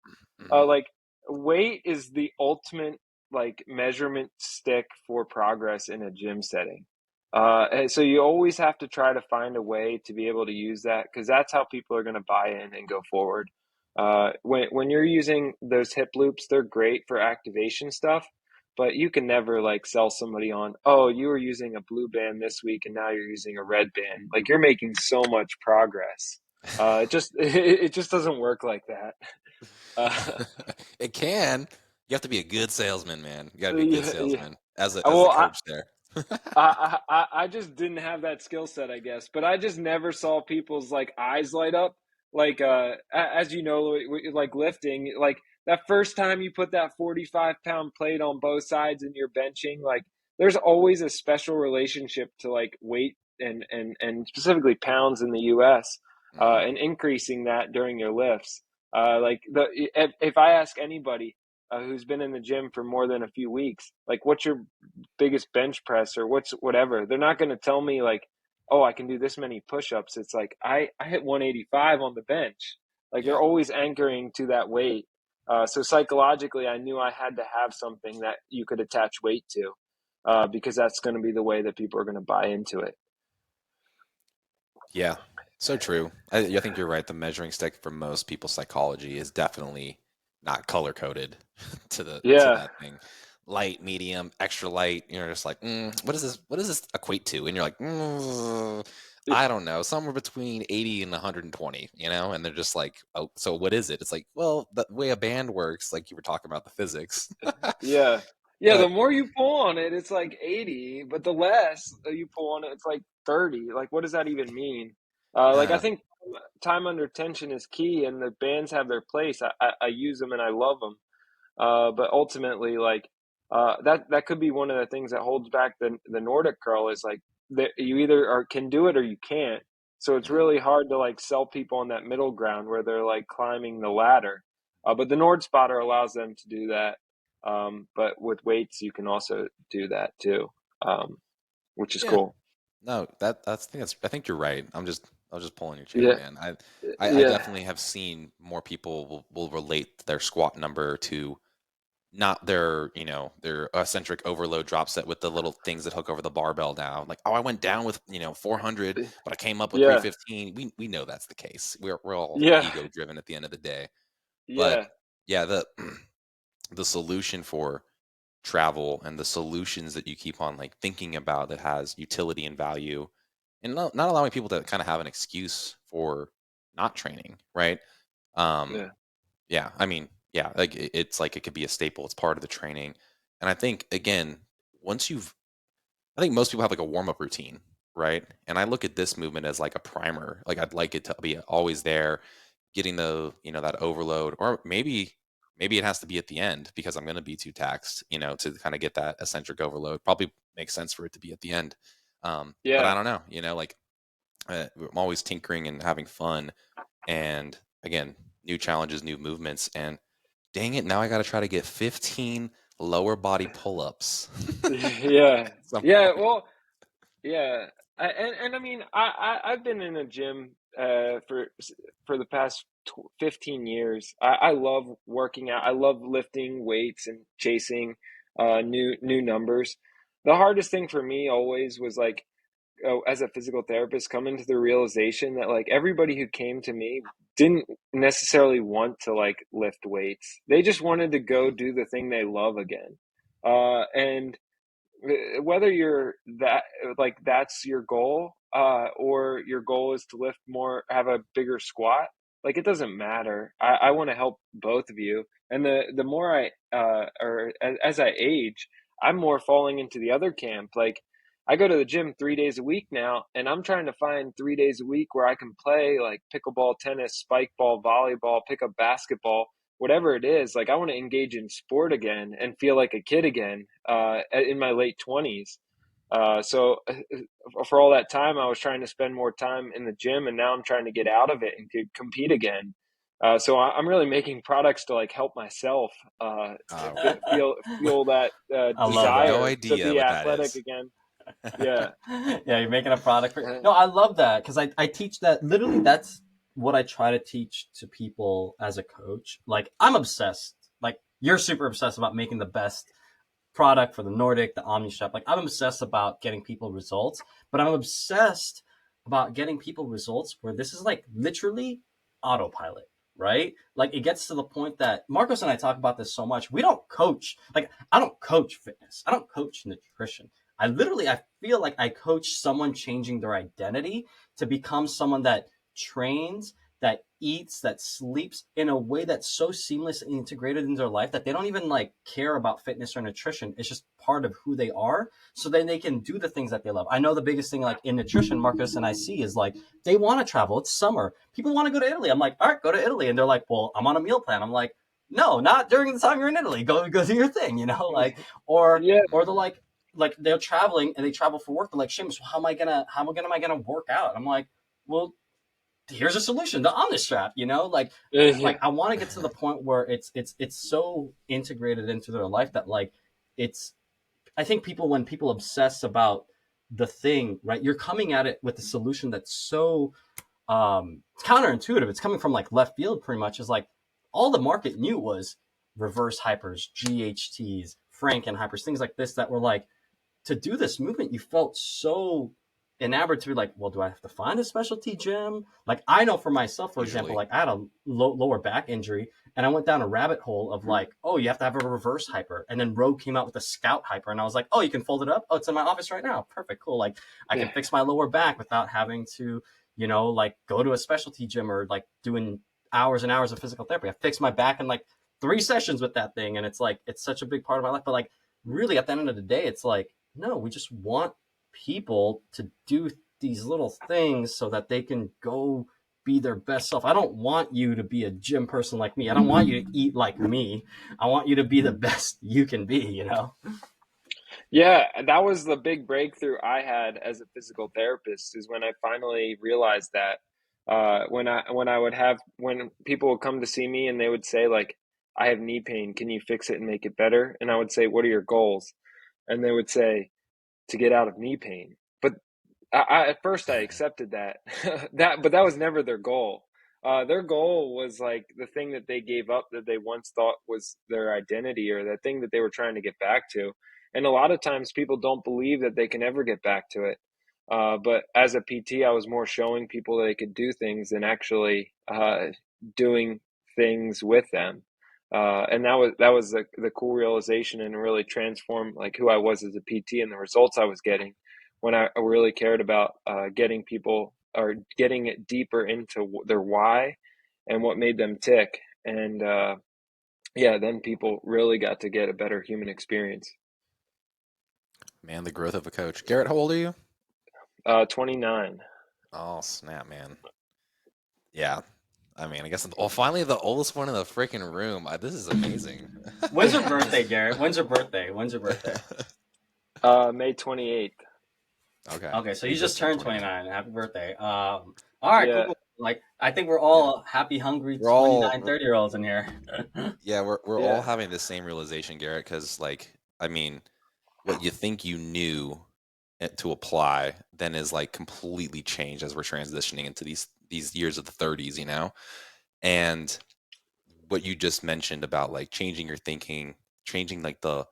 Hmm. Like weight is the ultimate like measurement stick for progress in a gym setting. And so you always have to try to find a way to be able to use that because that's how people are going to buy in and go forward. When you're using those hip loops, they're great for activation stuff, but you can never like sell somebody on, oh, you were using a blue band this week and now you're using a red band. Like you're making so much progress. It just doesn't work like that. Uh, It can. You have to be a good salesman, man. You got to be a good yeah, yeah. salesman as the Well, coach there. I just didn't have that skill set, I guess. But I just never saw people's like eyes light up. Like as you know, like lifting, like that first time you put that 45-pound plate on both sides and you're benching, like there's always a special relationship to like weight and specifically pounds in the US, Hmm. and increasing that during your lifts. Like if I ask anybody who's been in the gym for more than a few weeks, like what's your biggest bench press or what's whatever, they're not going to tell me like, oh, I can do this many push-ups. It's like I hit 185 on the bench. Like they're Yeah. always anchoring to that weight. So psychologically, I knew I had to have something that you could attach weight to, because that's going to be the way that people are going to buy into it. Yeah. So true. I think you're right. The measuring stick for most people's psychology is definitely not color coded to Yeah, that thing. Light, medium, extra light. You're just like, what does this equate to? And you're like, I don't know, somewhere between 80 and 120, and they're just like, oh, so what is it? It's like, well, the way a band works, like you were talking about the physics. Yeah. Yeah, the But more you pull on it, it's like 80, but the less you pull on it, it's like 30. Like, what does that even mean? Like, I yeah, think time under tension is key, and the bands have their place. I use them and I love them. But ultimately, like, that could be one of the things that holds back the Nordic curl is like that you either can do it or you can't. So it's mhm, really hard to like sell people on that middle ground where they're like climbing the ladder. But the Nord spotter allows them to do that. But with weights, you can also do that too, which is yeah. cool. No, I think you're right. I was just pulling your chain, Yeah, man. I yeah, definitely have seen more people will relate their squat number to not their, their eccentric overload drop set with the little things that hook over the barbell down. Like, oh, I went down with, 400, but I came up with yeah, 315. We know that's the case. We're all yeah, ego driven at the end of the day. But yeah, yeah, the the solution for travel and the solutions that you keep on like thinking about that has utility and value, and not allowing people to kind of have an excuse for not training, right? Um, yeah, yeah, I mean, yeah, like it's like it could be a staple. It's part of the training, and I think again, once you've, I think most people have like a warm up routine, right? And I look at this movement as like a primer. Like I'd like it to be always there, getting the that overload, or maybe it has to be at the end because I'm going to be too taxed, to kind of get that eccentric overload. Probably makes sense for it to be at the end. But I yeah. don't know, like I'm always tinkering and having fun, and again, new challenges, new movements, and dang it, now I got to try to get 15 lower body pull-ups Yeah. at some Yeah. point. Well, yeah. And I mean, I've been in a gym for the past 15 years. I love working out. I love lifting weights and chasing new numbers. The hardest thing for me always was like, as a physical therapist, coming to the realization that like everybody who came to me didn't necessarily want to like lift weights. They just wanted to go do the thing they love again. And whether you're that like that's your goal, or your goal is to lift more, have a bigger squat, like it doesn't matter. I want to help both of you. And the more or as I age, I'm more falling into the other camp. Like I go to the gym 3 days a week now, and I'm trying to find 3 days a week where I can play like pickleball, tennis, spike ball, volleyball, pick up basketball, whatever it is. Like I want to engage in sport again and feel like a kid again, in my late 20s. So for all that time, I was trying to spend more time in the gym, and now I'm trying to get out of it and to compete again. So I'm really making products to like help myself Uh, feel that I we have love that. no desire to idea be what that athletic is. again. Yeah. Yeah, you're making a product for. Uh, No, I love that because I teach that literally. That's what I try to teach to people as a coach. Like I'm obsessed. Like you're super obsessed about making the best product for the Nordic, the OmniStrap. Like I'm obsessed about getting people results, but I'm obsessed about getting people results where this is like literally autopilot, right? Like it gets to the point that Marcos and I talk about this so much. We don't coach. Like I don't coach fitness. I don't coach nutrition. I feel like I coach someone changing their identity to become someone that trains, that eats, that sleeps in a way that's so seamless and integrated into their life that they don't even like care about fitness or nutrition. It's just part of who they are. So then they can do the things that they love. I know the biggest thing like in nutrition, Marcus and I see is like they want to travel. It's summer. People want to go to Italy. I'm like, all right, go to Italy. And they're like, well, I'm on a meal plan. I'm like, no, not during the time you're in Italy. Go do your thing, like yeah. or they're Mhm. like they're traveling and they travel for work. They're like, Seamus, how am I gonna work out? I'm like, well, here's a solution, the OmniStrap, like Yeah. I want to get to the point where it's so integrated into their life that like it's I think when people obsess about the thing, right, you're coming at it with a solution that's so counterintuitive. It's coming from like left field pretty much. Is like all the market knew was reverse hypers, GHTs, Franken hypers, things like this that were like to do this movement, you felt so enamored to be like, well, do I have to find a specialty gym? Like, I know for myself, for example, Usually. like I had a lower back injury, and I went down a rabbit hole of like, oh, you have to have a reverse hyper, and then Rogue came out with a Scout hyper, and I was like, oh, you can fold it up. Oh, it's in my office right now. Perfect, cool. Like, I can Yeah. fix my lower back without having to, like go to a specialty gym or like doing hours and hours of physical therapy. I fixed my back in like 3 sessions with that thing, and it's like it's such a big part of my life. But like, really, at the end of the day, it's like, no, we just want people to do these little things so that they can go be their best self. I don't want you to be a gym person like me. I don't want you to eat like me. I want you to be the best you can be. Yeah, that was the big breakthrough I had as a physical therapist, is when I finally realized that when people would come to see me and they would say like, I have knee pain, can you fix it and make it better? And I would say, what are your goals? And they would say, to get out of knee pain. But at first I accepted that but that was never their goal. Their goal was like the thing that they gave up that they once thought was their identity, or that thing that they were trying to get back to. And a lot of times people don't believe that they can ever get back to it. But as a PT, I was more showing people that they could do things than actually doing things with them. And that was the cool realization, and really transformed like who I was as a PT and the results I was getting, when I really cared about getting people, or getting it deeper into their why and what made them tick. And yeah, then people really got to get a better human experience. Man, the growth of a coach. Garrett, how old are you? 29. Oh, snap, man. Yeah. I mean, I guess, well, finally the oldest one in the freaking room. This is amazing. When's your birthday, Garrett? When's your birthday? When's your birthday? May 28th. Okay. Okay, so He you just turned turned 29. 29. Happy birthday. All right, cool, Yeah. cool. Like, I think we're Yeah. all happy, hungry We're 29, all 30-year-olds in here. Yeah, we're all Yeah. having the same realization, Garrett, because like, I mean, what you think you knew to apply then is like completely changed as we're transitioning into these years of the 30s, And what you just mentioned about like changing your thinking, changing like the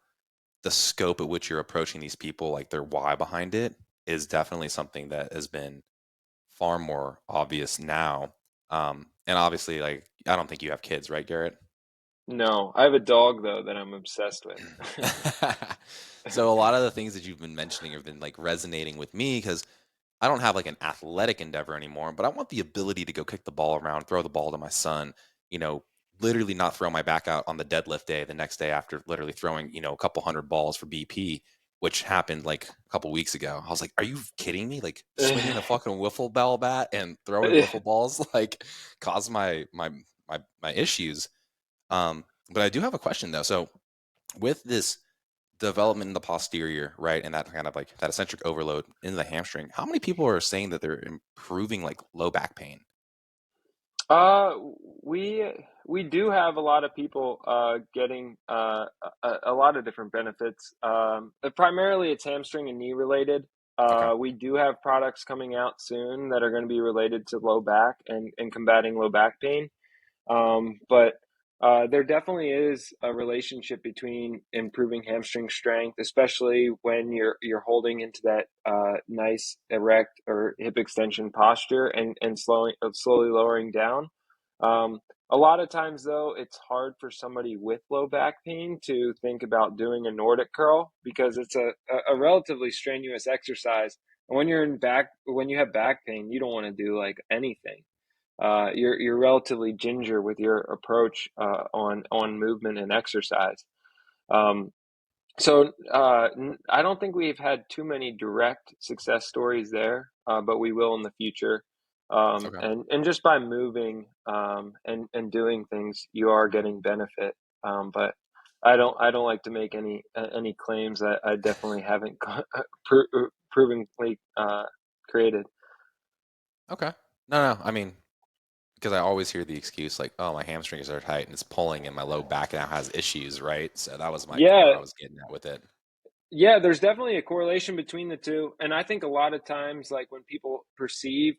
scope at which you're approaching these people, like their why behind it, is definitely something that has been far more obvious now. And obviously, like, I don't think you have kids, right, Garrett? No, I have a dog though that I'm obsessed with. So a lot of the things that you've been mentioning have been like resonating with me because I don't have like an athletic endeavor anymore, but I want the ability to go kick the ball around, throw the ball to my son, you know, literally not throw my back out on the deadlift day the next day after literally throwing, a couple hundred balls for BP, which happened like a couple weeks ago. I was like, are you kidding me? Like swinging a fucking wiffle ball bat and throwing wiffle balls like caused my issues. But I do have a question though. So with this development in the posterior, right, and that kind of like that eccentric overload in the hamstring, how many people are saying that they're improving like low back pain? Uh, we we do have a lot of people getting a lot of different benefits. Primarily, it's hamstring and knee related. Okay. We do have products coming out soon that are going to be related to low back and combating low back pain. But there definitely is a relationship between improving hamstring strength, especially when you're holding into that nice erect or hip extension posture, and slowly lowering down. A lot of times, though, it's hard for somebody with low back pain to think about doing a Nordic curl, because it's a relatively strenuous exercise. And when you have back pain, you don't want to do like anything. You're relatively ginger with your approach on movement and exercise. Um, so I don't think we've had too many direct success stories there, but we will in the future. Okay. And just by moving and doing things, you are getting benefit. But I don't like to make any claims that I definitely haven't provenly created. Okay. No, no. I mean, because I always hear the excuse like, "Oh, my hamstrings are tight and it's pulling, and my low back now has issues." Right. So that was my where Yeah, I was getting at with it. Yeah, there's definitely a correlation between the two. And I think a lot of times, like when people perceive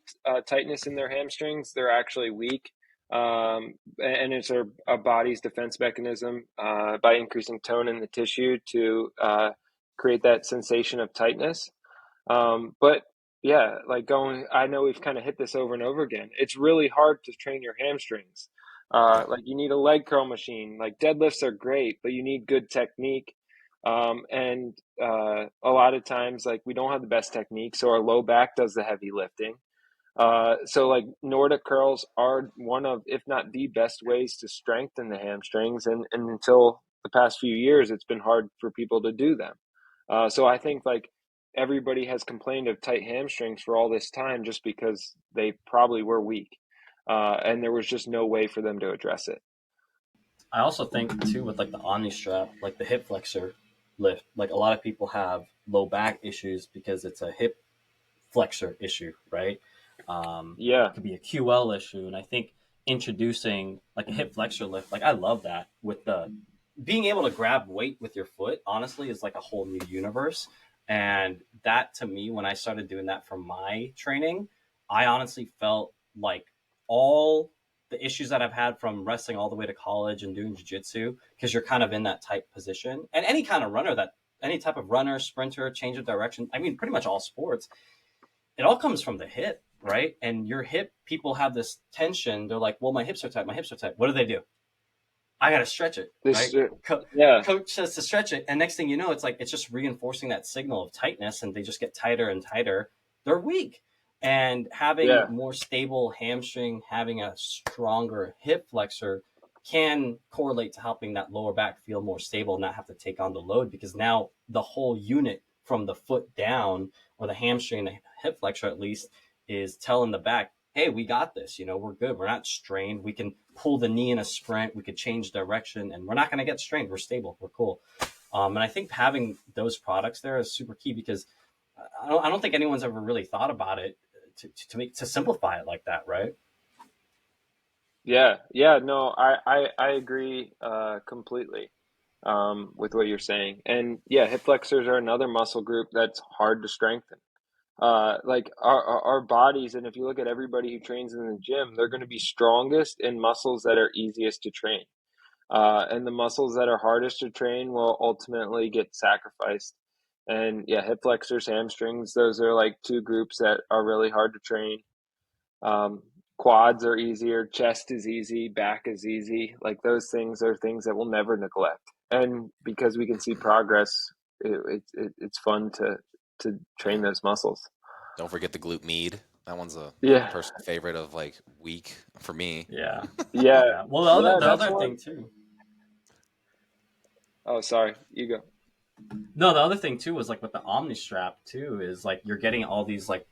tightness in their hamstrings, they're actually weak. And it's a body's defense mechanism by increasing tone in the tissue to create that sensation of tightness. But yeah, like going, I know we've kind of hit this over and over again. It's really hard to train your hamstrings. Yeah. Like you need a leg curl machine. Like deadlifts are great, but you need good technique. And a lot of times, like we don't have the best technique, so our low back does the heavy lifting. So like Nordic curls are one of, if not the best ways to strengthen the hamstrings. And until the past few years, it's been hard for people to do them. So I think like everybody has complained of tight hamstrings for all this time just because they probably were weak. And there was just no way for them to address it. I also think too with like the OmniStrap, like the hip flexor lift, like a lot of people have low back issues because it's a hip flexor issue, right? Yeah. It could be a QL issue, and I think introducing like a hip flexor lift, like I love that with the being able to grab weight with your foot. Honestly, is like a whole new universe, and that to me, when I started doing that for my training, I honestly felt like all the issues that I've had from wrestling all the way to college and doing jiu-jitsu, because you're kind of in that tight position, and any kind of runner that any type of runner, sprinter, change of direction. I mean, pretty much all sports it all comes from the hip, right? And your hip, people have this tension. They're like, well, my hips are tight. My hips are tight. What do? I got to stretch it, This, right? yeah. Coach says to stretch it. And next thing you know, it's like, it's just reinforcing that signal of tightness and they just get tighter and tighter. They're weak. And having Yeah. more stable hamstring, having a stronger hip flexor can correlate to helping that lower back feel more stable and not have to take on the load because now the whole unit from the foot down or the hamstring, the hip flexor at least, is telling the back, hey, we got this. You know, we're good. We're not strained. We can pull the knee in a sprint. We could change direction, and we're not going to get strained. We're stable. We're cool. And I think having those products there is super key because I don't think anyone's ever really thought about it to simplify it like that, right? Yeah. Yeah. No, I agree completely with what you're saying. And yeah, hip flexors are another muscle group that's hard to strengthen. Like our bodies, and if you look at everybody who trains in the gym, they're going to be strongest in muscles that are easiest to train. And the muscles that are hardest to train will ultimately get sacrificed. And yeah, hip flexors, hamstrings, those are like two groups that are really hard to train. Um, Quads are easier, chest is easy, back is easy. Like those things are things that we'll never neglect. And because we can see progress, it's fun to train those muscles. Don't forget the glute med. That one's a Yeah, personal favorite of like week for me. Yeah, yeah, yeah. Well, yeah. the That's other one. thing too. Oh, sorry, you go. No, the other thing too was like with the OmniStrap too is like you're getting all these like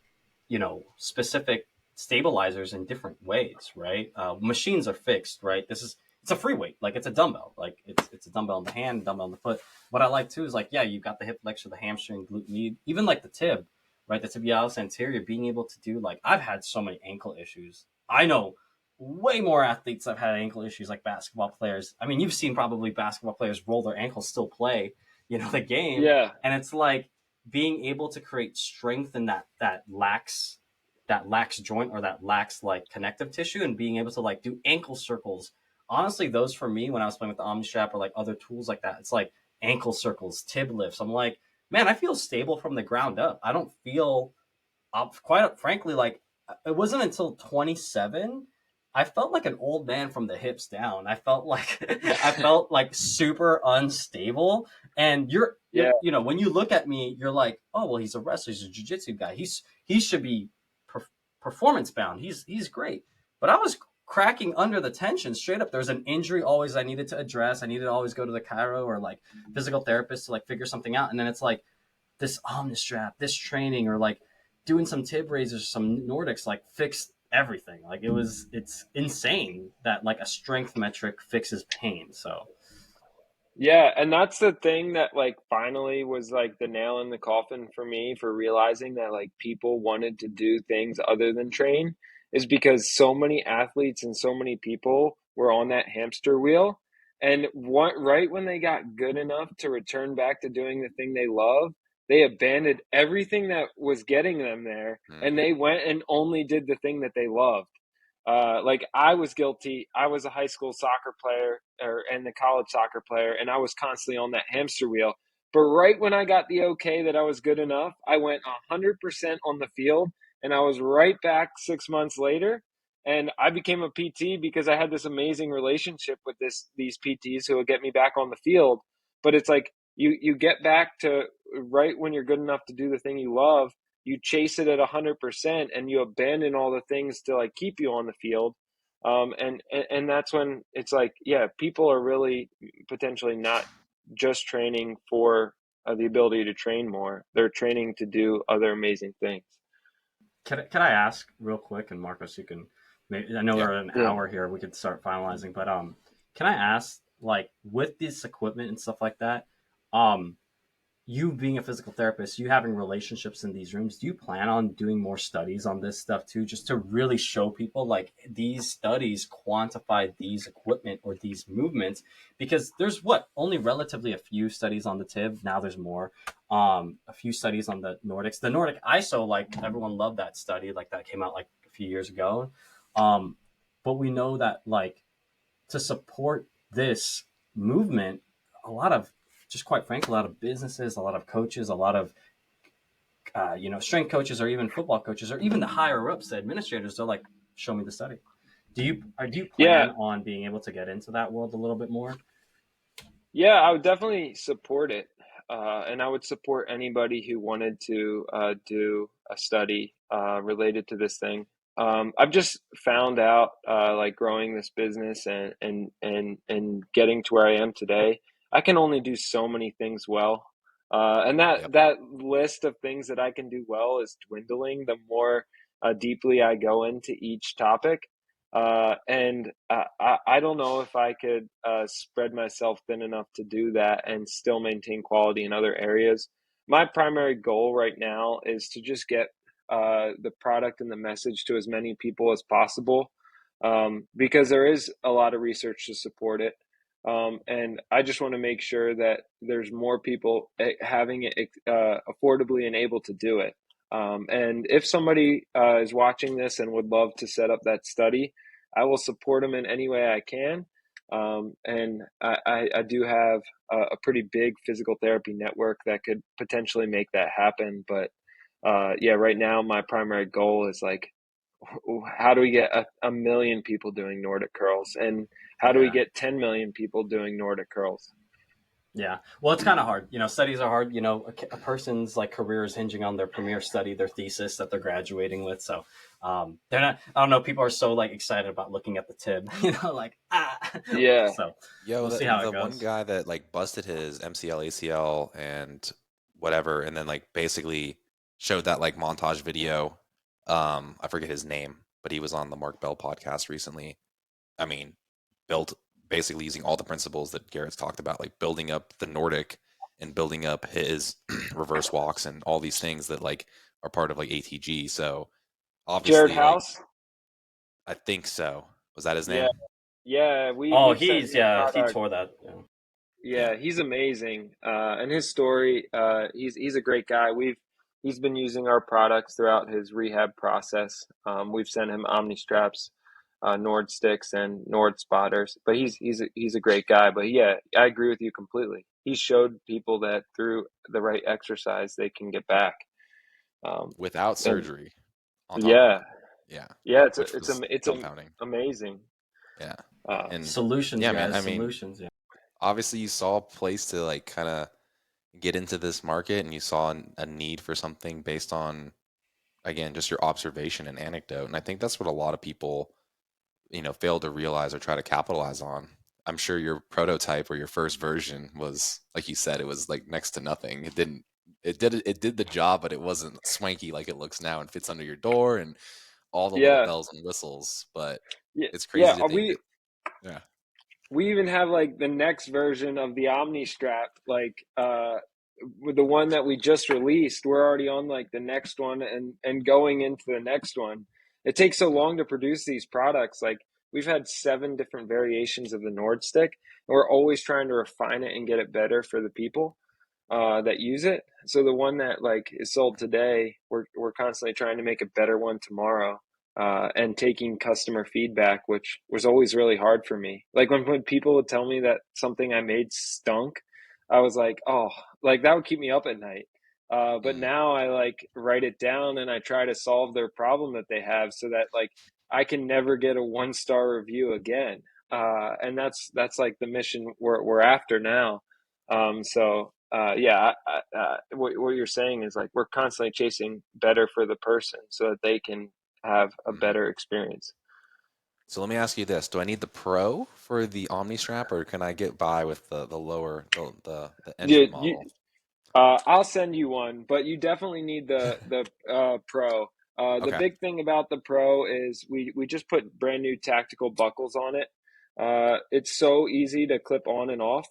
specific stabilizers in different ways, right? Machines are fixed, right? It's a free weight, like it's a dumbbell, like it's a dumbbell in the hand, dumbbell in the foot. What I like too is like, yeah, you got the hip flexor, the hamstring, glute med, even like the tib, right? The tibialis anterior, being able to do like I've had so many ankle issues. I know way more athletes have had ankle issues like basketball players. I mean, you've seen probably basketball players roll their ankles, still play, the game, Yeah, and it's like being able to create strength in that lax joint or that lax like connective tissue and being able to like do ankle circles. Honestly, those for me when I was playing with the OmniStrap or like other tools like that, it's like ankle circles, tib lifts. I'm like, man, I feel stable from the ground up. I don't feel quite frankly like it wasn't until 27 I felt like an old man from the hips down. I felt like I felt like super unstable. And yeah, when you look at me, you're like, oh well, he's a wrestler, he's a jiu-jitsu guy. He should be per- performance bound. He's great. But I was cracking under the tension straight up. There was an injury always I needed to address. I needed to always go to the chiro or like physical therapist to like figure something out. And then it's like this OmniStrap, this training, or like doing some tib raises, some Nordics, like fixed everything. Like it's insane that like a strength metric fixes pain. So yeah. And that's the thing that like finally was like the nail in the coffin for me for realizing that like people wanted to do things other than train is because so many athletes and so many people were on that hamster wheel. And right when they got good enough to return back to doing the thing they love, they abandoned everything that was getting them there and Hmm. they went and only did the thing that they loved. Like I was guilty. I was a high school soccer player and the college soccer player, and I was constantly on that hamster wheel. But right when I got the okay that I was good enough, I went 100% on the field, and I was right back 6 months later. And I became a PT because I had this amazing relationship with these PTs who would get me back on the field. But it's like you get back to right when you're good enough to do the thing you love, you chase it at 100%, and you abandon all the things to like keep you on the field. And that's when it's like, yeah, people are really potentially not just training for the ability to train more. They're training to do other amazing things. Can I ask real quick, and Marcos, you can. Maybe, I know Yeah. we're at an Yeah. hour here. We could start finalizing, but can I ask, like, with this equipment and stuff like that, um, you being a physical therapist, you having relationships in these rooms, do you plan on doing more studies on this stuff too, just to really show people like these studies quantify these equipment or these movements? Because there's only relatively a few studies on the TIB. Now there's more. A few studies on the Nordics. The Nordic ISO, like everyone loved that study, like that came out like a few years ago. But we know that like to support this movement, a lot of, just quite frankly, a lot of businesses, a lot of coaches, a lot of strength coaches, or even football coaches, or even the higher ups, the administrators, they're like, "Show me the study." Do you Yeah. plan on being able to get into that world a little bit more? Yeah, I would definitely support it. And I would support anybody who wanted to do a study related to this thing. I've just found out, like growing this business and getting to where I am today, I can only do so many things well. And Yep. that list of things that I can do well is dwindling the more deeply I go into each topic. And I don't know if I could spread myself thin enough to do that and still maintain quality in other areas. My primary goal right now is to just get the product and the message to as many people as possible, because there is a lot of research to support it. And I just want to make sure that there's more people having it affordably and able to do it. And if somebody is watching this and would love to set up that study, I will support them in any way I can. And I do have a pretty big physical therapy network that could potentially make that happen. But yeah, right now my primary goal is like, how do we get a million people doing Nordic curls, and how do we Yeah. get 10 million people doing Nordic curls? Yeah. Well, it's kind of hard. Studies are hard. A person's like career is hinging on their premier study, their thesis that they're graduating with. So, they're not. I don't know. People are so like excited about looking at the TIB. Like Yeah. So Yo, we'll see how the it one goes. guy that like busted his MCL, ACL, and whatever, and then like basically showed that like montage video. I forget his name, but he was on the Mark Bell podcast recently. I mean, built basically using all the principles that Garrett's talked about, like building up the Nordic and building up his reverse walks and all these things that like are part of like ATG. So Jared obviously, like House. I think so. Was that his Yeah. name? Yeah. Oh, We've sent him he product. tore that. Yeah. Yeah. Yeah, he's amazing. And his story, he's a great guy. He's been using our products throughout his rehab process. We've sent him OmniStraps, Nordsticks, and Nord spotters. But he's a great guy. But yeah, I agree with you completely. He showed people that through the right exercise they can get back. Without And surgery on top of yeah, it. Yeah. yeah, Which was it's dumbfounding. amazing. Yeah. And Solutions, yeah, man, guys. I mean, Solutions. Yeah. obviously you saw a place to like kind of get into this market and you saw a need for something based on, again, just your observation and anecdote. And I think that's what a lot of people, fail to realize or try to capitalize on. I'm sure your prototype or your first version was, like you said, it was like next to nothing. It did the job, but it wasn't swanky like it looks now and fits under your door and all the little Yeah, bells and whistles. But yeah, it's yeah. crazy to think that, yeah, We even have like the next version of the OmniStrap, like with the one that we just released. We're already on like the next one and going into the next one. It takes so long to produce these products. Like we've had 7 different variations of the Nordstick, and we're always trying to refine it and get it better for the people that use it. So the one that like is sold today, we're constantly trying to make a better one tomorrow, and taking customer feedback, which was always really hard for me. Like when people would tell me that something I made stunk, I was like, oh, like that would keep me up at night. But Mm, now I like write it down and I try to solve their problem that they have so that like I can never get a 1-star review again. And that's like the mission we're after now. Yeah, what you're saying is like we're constantly chasing better for the person so that they can have a mhm. better experience. So let me ask you this: do I need the Pro for the OmniStrap, or can I get by with the lower the entry You, model? you, I'll send you one, but you definitely need the Pro. The Okay. big thing about the Pro is we just put brand new tactical buckles on it. It's so easy to clip on and off.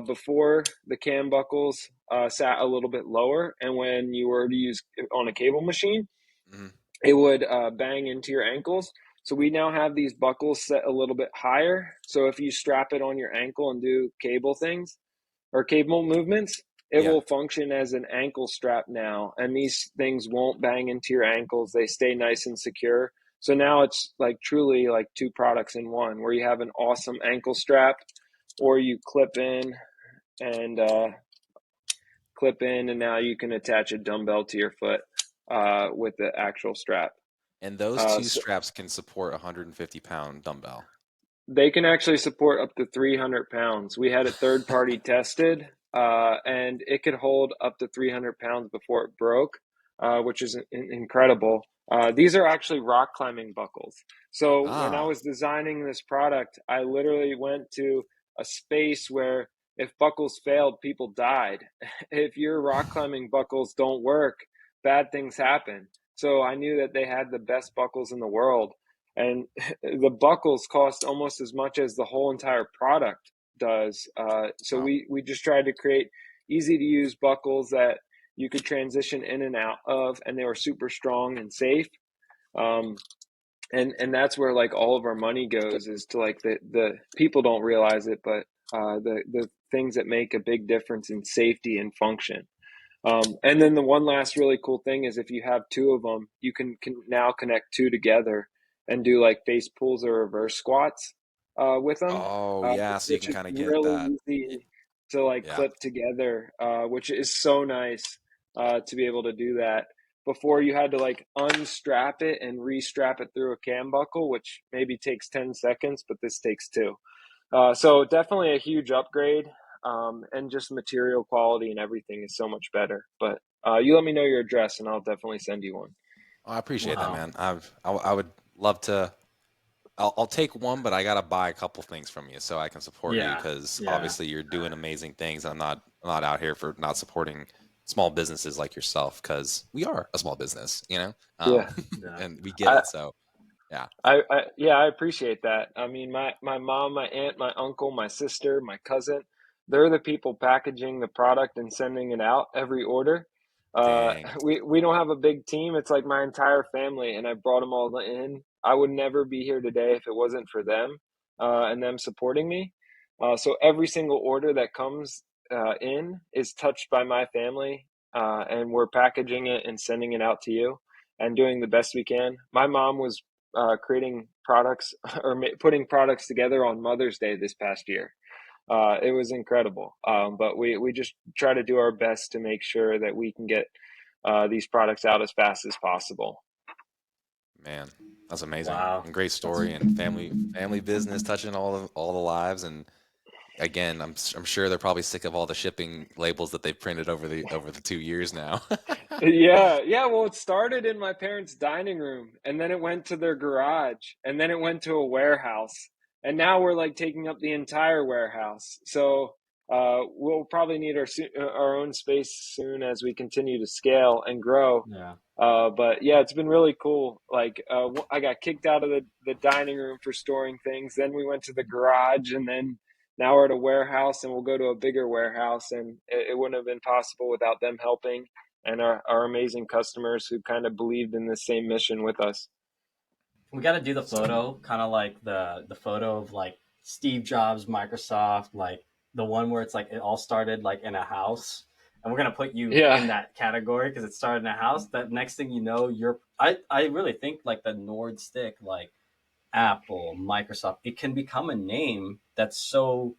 Before the cam buckles sat a little bit lower, and when you were to use on a cable machine, Hmm. it would bang into your ankles. So we now have these buckles set a little bit higher. So if you strap it on your ankle and do cable things, or cable movements, it Yeah. will function as an ankle strap now. And these things won't bang into your ankles. They stay nice and secure. So now it's like truly like two products in one, where you have an awesome ankle strap, or you and clip in, and now you can attach a dumbbell to your foot with the actual strap. And those Uh, two so straps can support a 150-pound dumbbell. They can actually support up to 300 pounds. We had it third party tested, and it could hold up to 300 pounds before it broke, which is incredible. These are actually rock climbing buckles. So when I Ah, was designing this product, I literally went to a space where if buckles failed, people died. If your rock climbing buckles don't work, bad things happen. So I knew that they had the best buckles in the world, and the buckles cost almost as much as the whole entire product does. So wow. we just tried to create easy to use buckles that you could transition in and out of, and they were super strong and safe. Um, and that's where like all of our money goes, is to like the people don't realize it, but the things that make a big difference in safety and function. And then the one last really cool thing is if you have two of them, you can now connect two together and do like face pulls or reverse squats with them, Oh, yeah, so you which can is kind of get really that. easy to like Yeah. clip together, which is so nice to be able to do that. Before you had to like unstrap it and restrap it through a cam buckle, which maybe takes 10 seconds, but this takes two. So definitely a huge upgrade, and just material quality and everything is so much better. But you let me know your address, and I'll definitely send you one. Oh, I appreciate that, Wow. man. I would love to. I'll take one, but I gotta buy a couple things from you so I can support you Yeah. because Yeah. obviously you're doing amazing things. I'm not out here for not supporting small businesses like yourself because we are a small business, you know, Yeah, Yeah. and we get I, it. So yeah, yeah, I appreciate that. I mean, my mom, my aunt, my uncle, my sister, my cousin, they're the people packaging the product and sending it out every order. dang, We don't have a big team. It's like my entire family, and I brought them all in. I would never be here today if it wasn't for them and them supporting me. So every single order that comes in is touched by my family, and we're packaging it and sending it out to you and doing the best we can. My mom was creating products or putting products together on Mother's Day this past year. It was incredible. But we just try to do our best to make sure that we can get these products out as fast as possible. man, that's amazing Wow. and great That's story and family business touching all the lives and again, I'm sure they're probably sick of all the shipping labels that they've printed over the 2 years now. Yeah, yeah. Well, it started in my parents' dining room, and then it went to their garage, and then it went to a warehouse, and now we're like taking up the entire warehouse. So we'll probably need our own space soon as we continue to scale and grow. yeah. But yeah, it's been really cool. Like I got kicked out of the dining room for storing things. Then we went to the garage, and then now we're at a warehouse, and we'll go to a bigger warehouse. And it wouldn't have been possible without them helping, and our amazing customers who kind of believed in the same mission with us. We got to do the So photo, kind of like the photo of like Steve Jobs, Microsoft, like the one where it's like it all started like in a house, and we're gonna put you Yeah, in that category because it started in a house. That next thing you know, I really think like the Nordstick, like Apple, Microsoft, it can become a name that's so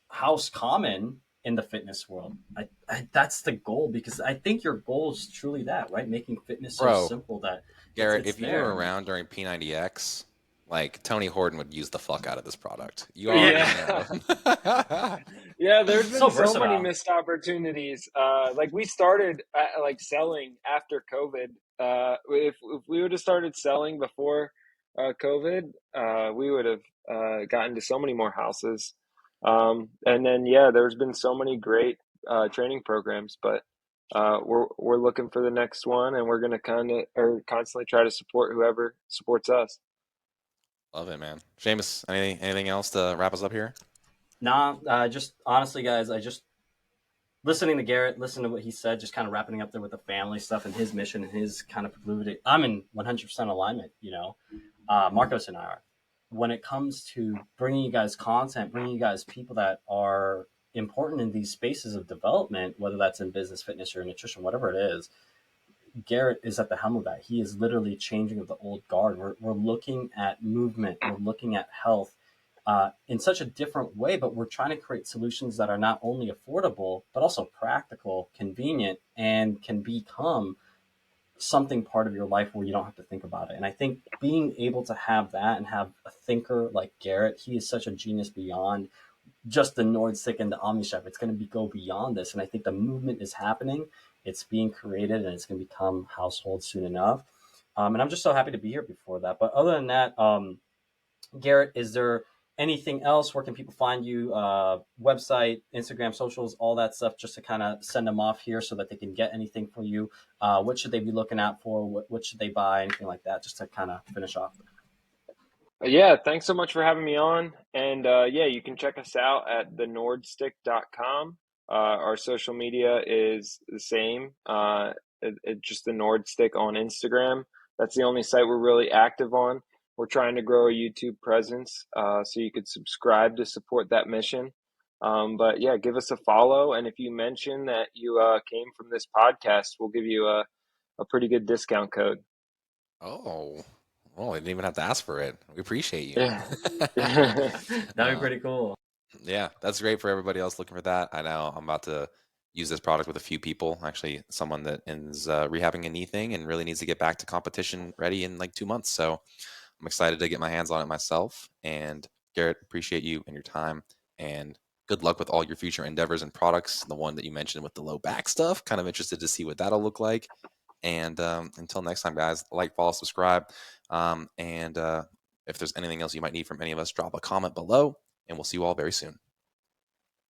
house common in the fitness world. That's the goal, because I think your goal is truly that, right? Making fitness so Bro, simple that Garrett, it's if you were there. around during P90X, like Tony Horton would use the fuck out of this product. You already Yeah. know. Yeah, there's So been so many versatile. missed opportunities. Like we started like selling after COVID. If we would have started selling before COVID, we would have gotten to so many more houses. And then yeah, there's been so many great training programs, but we're looking for the next one, and we're gonna kind of or constantly try to support whoever supports us. Love it, man. Seamus, anything else to wrap us up here? Nah, just honestly, guys, I just listening to Garrett, listen to what he said, just kind of wrapping up there with the family stuff and his mission and his kind of proclivity. I'm in 100% alignment, you know. Marcos and I are. When it comes to bringing you guys content, bringing you guys people that are important in these spaces of development, whether that's in business, fitness, or nutrition, whatever it is, Garrett is at the helm of that. He is literally changing of the old guard. We're looking at movement, we're looking at health in such a different way, but we're trying to create solutions that are not only affordable, but also practical, convenient, and can become something part of your life where you don't have to think about it. And I think being able to have that and have a thinker like Garrett, he is such a genius beyond just the Nordstick and the OmniStrap. It's going to go beyond this. And I think the movement is happening. It's being created and it's going to become household soon enough. And I'm just so happy to be here before that. But other than that, Garrett, is there anything else? Where can people find you? Website, Instagram, socials, all that stuff, just to kind of send them off here so that they can get anything from you. What should they be looking out for? What should they buy? Anything like that, just to kind of finish off. Yeah, thanks so much for having me on. And yeah, you can check us out at thenordstick.com. Our social media is the same. It's just the Nordstick on Instagram. That's the only site we're really active on. We're trying to grow a YouTube presence, so you could subscribe to support that mission. But yeah, give us a follow. And if you mention that you came from this podcast, we'll give you a pretty good discount code. Oh, well, I didn't even have to ask for it. We appreciate you. Yeah. That'd be Uh, pretty cool. yeah, that's great for everybody else looking for that. I know I'm about to use this product with a few people. Actually, someone that is rehabbing a knee thing and really needs to get back to competition ready in like 2 months. So I'm excited to get my hands on it myself. And Garrett, appreciate you and your time. And good luck with all your future endeavors and products. The one that you mentioned with the low back stuff, kind of interested to see what that'll look like. And until next time, guys, like, follow, subscribe. And if there's anything else you might need from any of us, drop a comment below. And we'll see you all very soon.